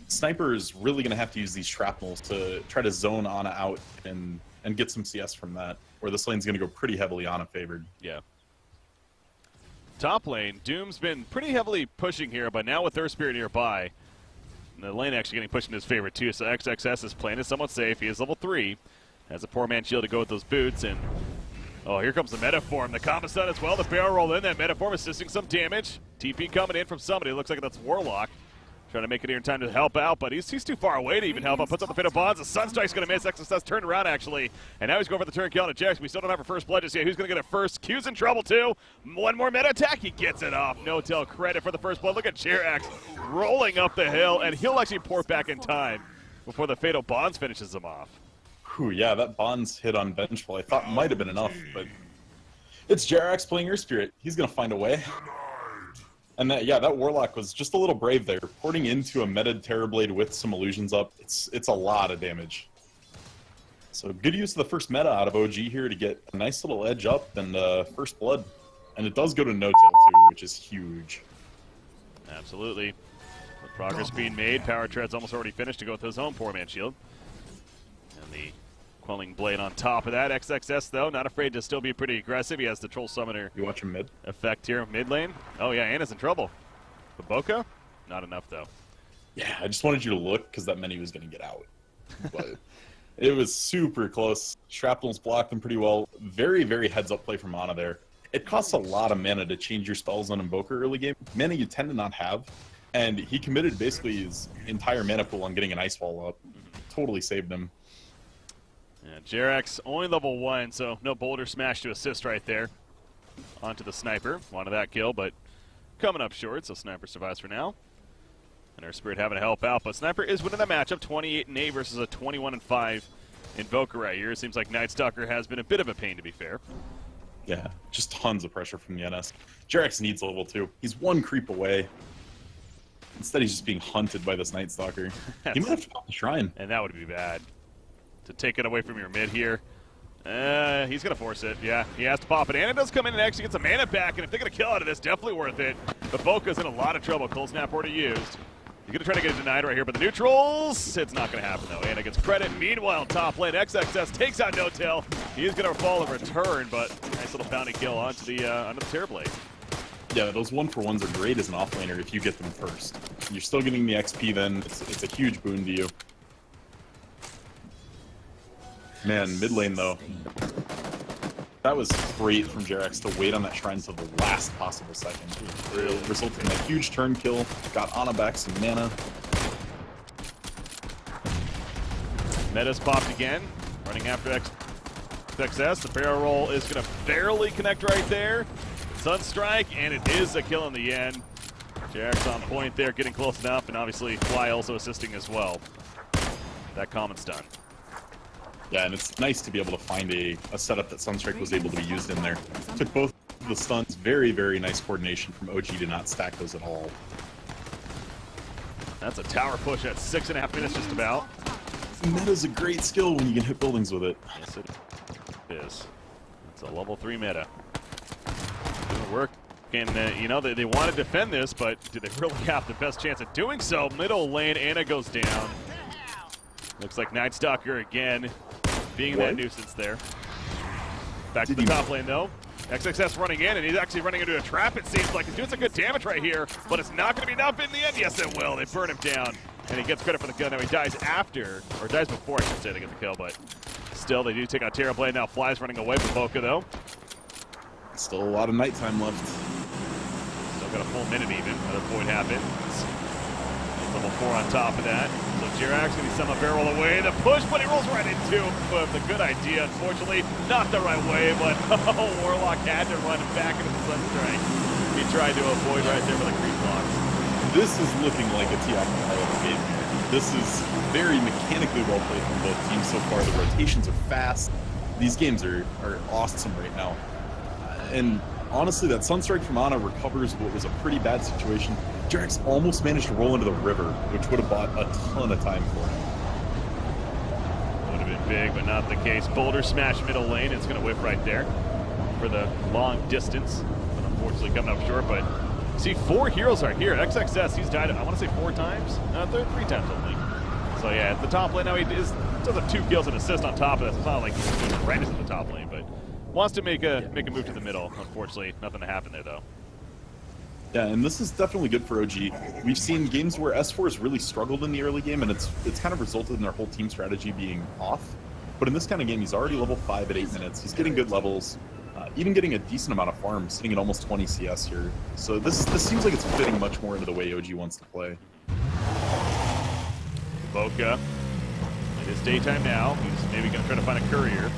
Sniper is really gonna have to use these shrapnels to try to zone Ana out and get some CS from that, or this lane's gonna go pretty heavily Ana favored. Yeah. Top lane, Doom's been pretty heavily pushing here, but now with Earth Spirit nearby, the lane actually getting pushed in his favor too, so XXS is playing it somewhat safe. He is level 3. Has a poor man shield to go with those boots, and oh, here comes the Metaform. The combo stun as well, the barrel roll in, that Metaform assisting some damage. TP coming in from somebody, it looks like that's Warlock. Trying to make it here in time to help out, but he's too far away to even help out. Puts up the Fatal Bonds, the Sunstrike's going to miss. XXS turned around actually, and now he's going for the turn kill on Jax. We still don't have a first blood just yet. Who's going to get it first? Q's in trouble too. One more meta attack, he gets it off. No tell credit for the first blood. Look at Jerax rolling up the hill, and he'll actually port back in time before the Fatal Bonds finishes him off. Whew, yeah, that Bonds hit on Vengeful I thought might have been enough, but it's Jerax playing Earth Spirit. He's going to find a way. And that Warlock was just a little brave there. Porting into a meted Terrorblade with some illusions up, it's a lot of damage. So good use of the first meta out of OG here to get a nice little edge up and first blood. And it does go to no tail too, which is huge. Absolutely. With progress being made, Power Tread's almost already finished to go with his own poor man shield. And the Quelling Blade on top of that. XXS, though, not afraid to still be pretty aggressive. He has the Troll Summoner you watch him mid effect here mid lane. Oh, yeah, Ana's in trouble. But Boca? Not enough, though. Yeah, I just wanted you to look because that meant he was going to get out. But it was super close. Shrapnels blocked them pretty well. Very, very heads-up play from Ana there. It costs a lot of mana to change your spells on Invoker early game. Mana you tend to not have. And he committed basically his entire mana pool on getting an Ice Wall up. Totally saved him. Yeah, Jerax only level 1, so no Boulder Smash to assist right there. Onto the Sniper. Wanted that kill, but coming up short, so Sniper survives for now. And our Spirit having to help out, but Sniper is winning the matchup, 28-8 versus a 21-5 Invoker right here. It seems like Night Stalker has been a bit of a pain, to be fair. Yeah, just tons of pressure from the NS. Jerax needs level 2. He's one creep away. Instead, he's just being hunted by this Night Stalker. He might have to pop the Shrine. And that would be bad. To take it away from your mid here. He's going to force it. Yeah, he has to pop it. Ana does come in and actually gets a mana back, and if they're going to kill out of this, definitely worth it. But Boca's in a lot of trouble. Cold Snap already used. He's going to try to get it denied right here, but the neutrals, it's not going to happen, though. Ana gets credit. Meanwhile, top lane, XXS takes out No Tail. He is going to fall in return, but nice little bounty kill onto the Terrorblade. Yeah, those 1-for-1s are great as an offlaner if you get them first. You're still getting the XP then. It's a huge boon to you. Man, mid lane though. That was great from Jerax to wait on that Shrine to the last possible second. It resulted in a huge turn kill. Got Ana back some mana. Meta's popped again. Running after XXS. The barrel roll is going to barely connect right there. Sunstrike, and it is a kill in the end. Jerax on point there, getting close enough, and obviously Fly also assisting as well. That comment's done. Yeah, and it's nice to be able to find a setup that Sunstrike was able to be used in there. Took both of the stuns. Very, very nice coordination from OG to not stack those at all. That's a tower push at 6.5 minutes just about. Meta's a great skill when you can hit buildings with it. Yes, it is. It's a level 3 meta. It'll work. And, you know, they want to defend this, but do they really have the best chance of doing so? Middle lane, Ana goes down. Looks like Night Stalker again, being that nuisance there. Back to the top lane, though. XXS running in, and he's actually running into a trap, it seems like. He's doing some good damage right here, but it's not going to be enough in the end. Yes, it will. They burn him down, and he gets credit for the kill. Now he dies after, or dies before, I should say, to get the kill, but still, they do take out Terrorblade. Now Fly's running away from Boca, though. Still a lot of nighttime left. Still got a full minute even. Another void happens. Level 4 on top of that. So Jerax going to somehow barrel away. The push, but he rolls right into him. The good idea, unfortunately, not the right way, but Warlock had to run back into the Sunstrike. he tried to avoid right there with a creep blocks. This is looking like a TI game here. This is very mechanically well played from both teams so far. The rotations are fast. These games are awesome right now. And honestly, that Sunstrike from Ana recovers what was a pretty bad situation. Jarex almost managed to roll into the river, which would have bought a ton of time for him. Would have been big, but not the case. Boulder smash middle lane. It's going to whiff right there for the long distance. But unfortunately coming up short, but see, 4 heroes are here. XXS, he's died, I want to say 4 times? 3 times only. So yeah, at the top lane now, he does have 2 kills and assist on top of this. It's not like he's doing horrendous at the top lane, but wants to make a move to the middle. Unfortunately, nothing to happen there, though. Yeah, and this is definitely good for OG. We've seen games where S4 has really struggled in the early game, and it's kind of resulted in their whole team strategy being off. But in this kind of game, he's already level 5 at 8 minutes. He's getting good levels, even getting a decent amount of farm, sitting at almost 20 CS here. So this seems like it's fitting much more into the way OG wants to play. Boca, it is daytime now. He's maybe going to try to find a courier.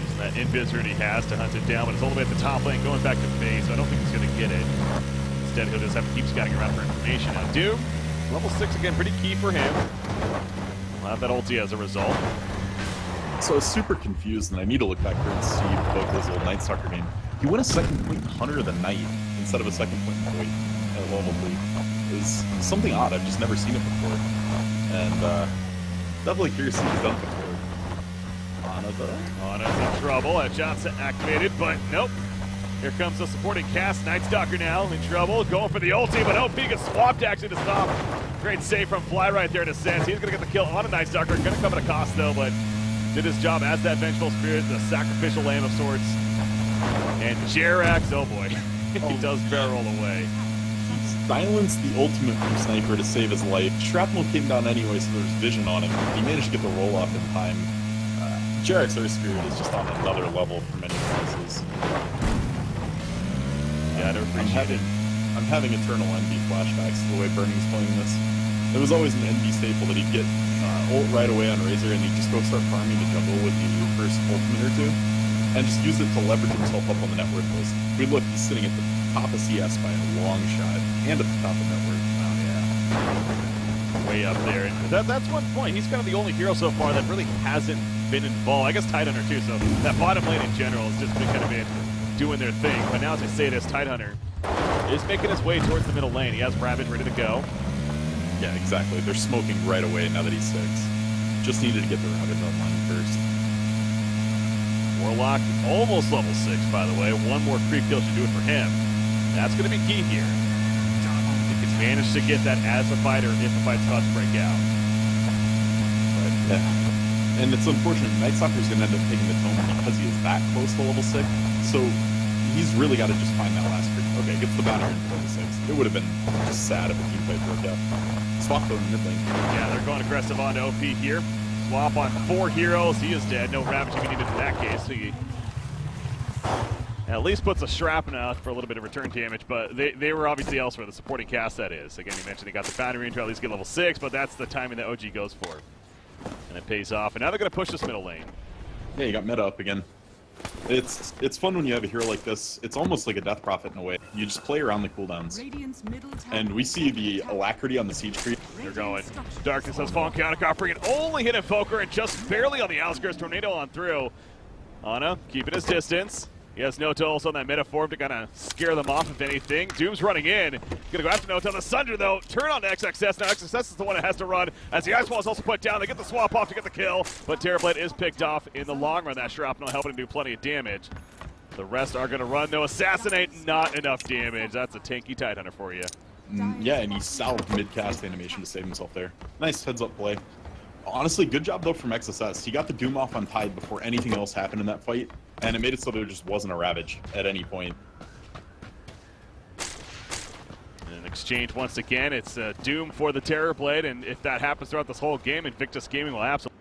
Using that invis route he has to hunt it down, but it's all the way at the top lane, going back to base, so I don't think he's going to get it. Instead, he'll just have to keep scouting around for information. Now, Doom, level 6 again, pretty key for him. We'll have that ulti as a result. So I was super confused, and I need to look back here and see Boca's little Night Stalker game. He went a second point Hunter of the Night instead of a second point Void at level 3. Is something odd. I've just never seen it before. And definitely curious if he's done it before. Ana though. Ana's in trouble. Headshot's activated, but nope. Here comes the supporting cast. Night Stalker now in trouble. Going for the ulti, but OP gets swapped actually to stop. Great save from Fly right there to Sense. He's going to get the kill on a Night Stalker. Going to come at a cost though, but did his job as that Vengeful Spirit, the sacrificial lamb of sorts. And Jerax, oh boy, he does barrel away. He silenced the ultimate from Sniper to save his life. Shrapnel came down anyway, so there's vision on him. He managed to get the roll off in time. Jerax, our Spirit, is just on another level for many classes. I'm having eternal envy flashbacks to the way Burning's playing this. It was always an envy staple that he'd get ult right away on Razor and he'd just go start farming the jungle with the first ultimate or 2 and just use it to leverage himself up on the net worth list. We look, he's sitting at the top of CS by a long shot and at the top of net worth. Oh yeah. Way up there. And that's one point. He's kind of the only hero so far that really hasn't been involved. I guess Tidehunter too, so that bottom lane in general has just been kind of been doing their thing. But now as I say this, Tidehunter is making his way towards the middle lane. He has Ravage ready to go. Yeah, exactly. They're smoking right away now that he's 6. Just needed to get the Ravage online first. Warlock almost level 6, by the way. One more creep kill should do it for him. That's going to be key here. He can manage to get that as a fighter if the fight's about to break out. But, yeah. And it's unfortunate. Night Stalker's going to end up taking the tome because he is that close to level 6. So he's really got to just find that last creep. Okay, gets the banner in 26. It would have been just sad if a team fight broke out. Swap though in mid lane. Yeah, they're going aggressive on OP here. Swap on 4 heroes. He is dead. No Ravage even needed in that case. So he at least puts a shrapnel out for a little bit of return damage, but they were obviously elsewhere. The supporting cast, that is. Again, you mentioned they got the boundary to at least get level 6, but that's the timing that OG goes for. And it pays off. And now they're going to push this middle lane. Yeah, you got meta up again. It's fun when you have a hero like this. It's almost like a Death Prophet in a way. You just play around the cooldowns. And we see the alacrity on the siege creep. They're going. Darkness has fallen. Chaotic offering and only hit Invoker and just barely on the outskirts. Tornado on through. Ana keeping his distance. He has Noto also on that metaform to kind of scare them off, if anything. Doom's running in. Gonna go after Noto. The Sunder, though, turn on to XXS. Now XXS is the one that has to run, as the Ice Wall is also put down. They get the swap off to get the kill, but Terrorblade is picked off in the long run. That Shrapnel helping him do plenty of damage. The rest are gonna run, though. Assassinate, not enough damage. That's a tanky Tidehunter for you. Yeah, and he salved mid-cast animation to save himself there. Nice heads-up play. Honestly, good job, though, from XSS. He got the Doom off on Tide before anything else happened in that fight, and it made it so there just wasn't a Ravage at any point. In exchange, once again, it's Doom for the Terrorblade, and if that happens throughout this whole game, Invictus Gaming will absolutely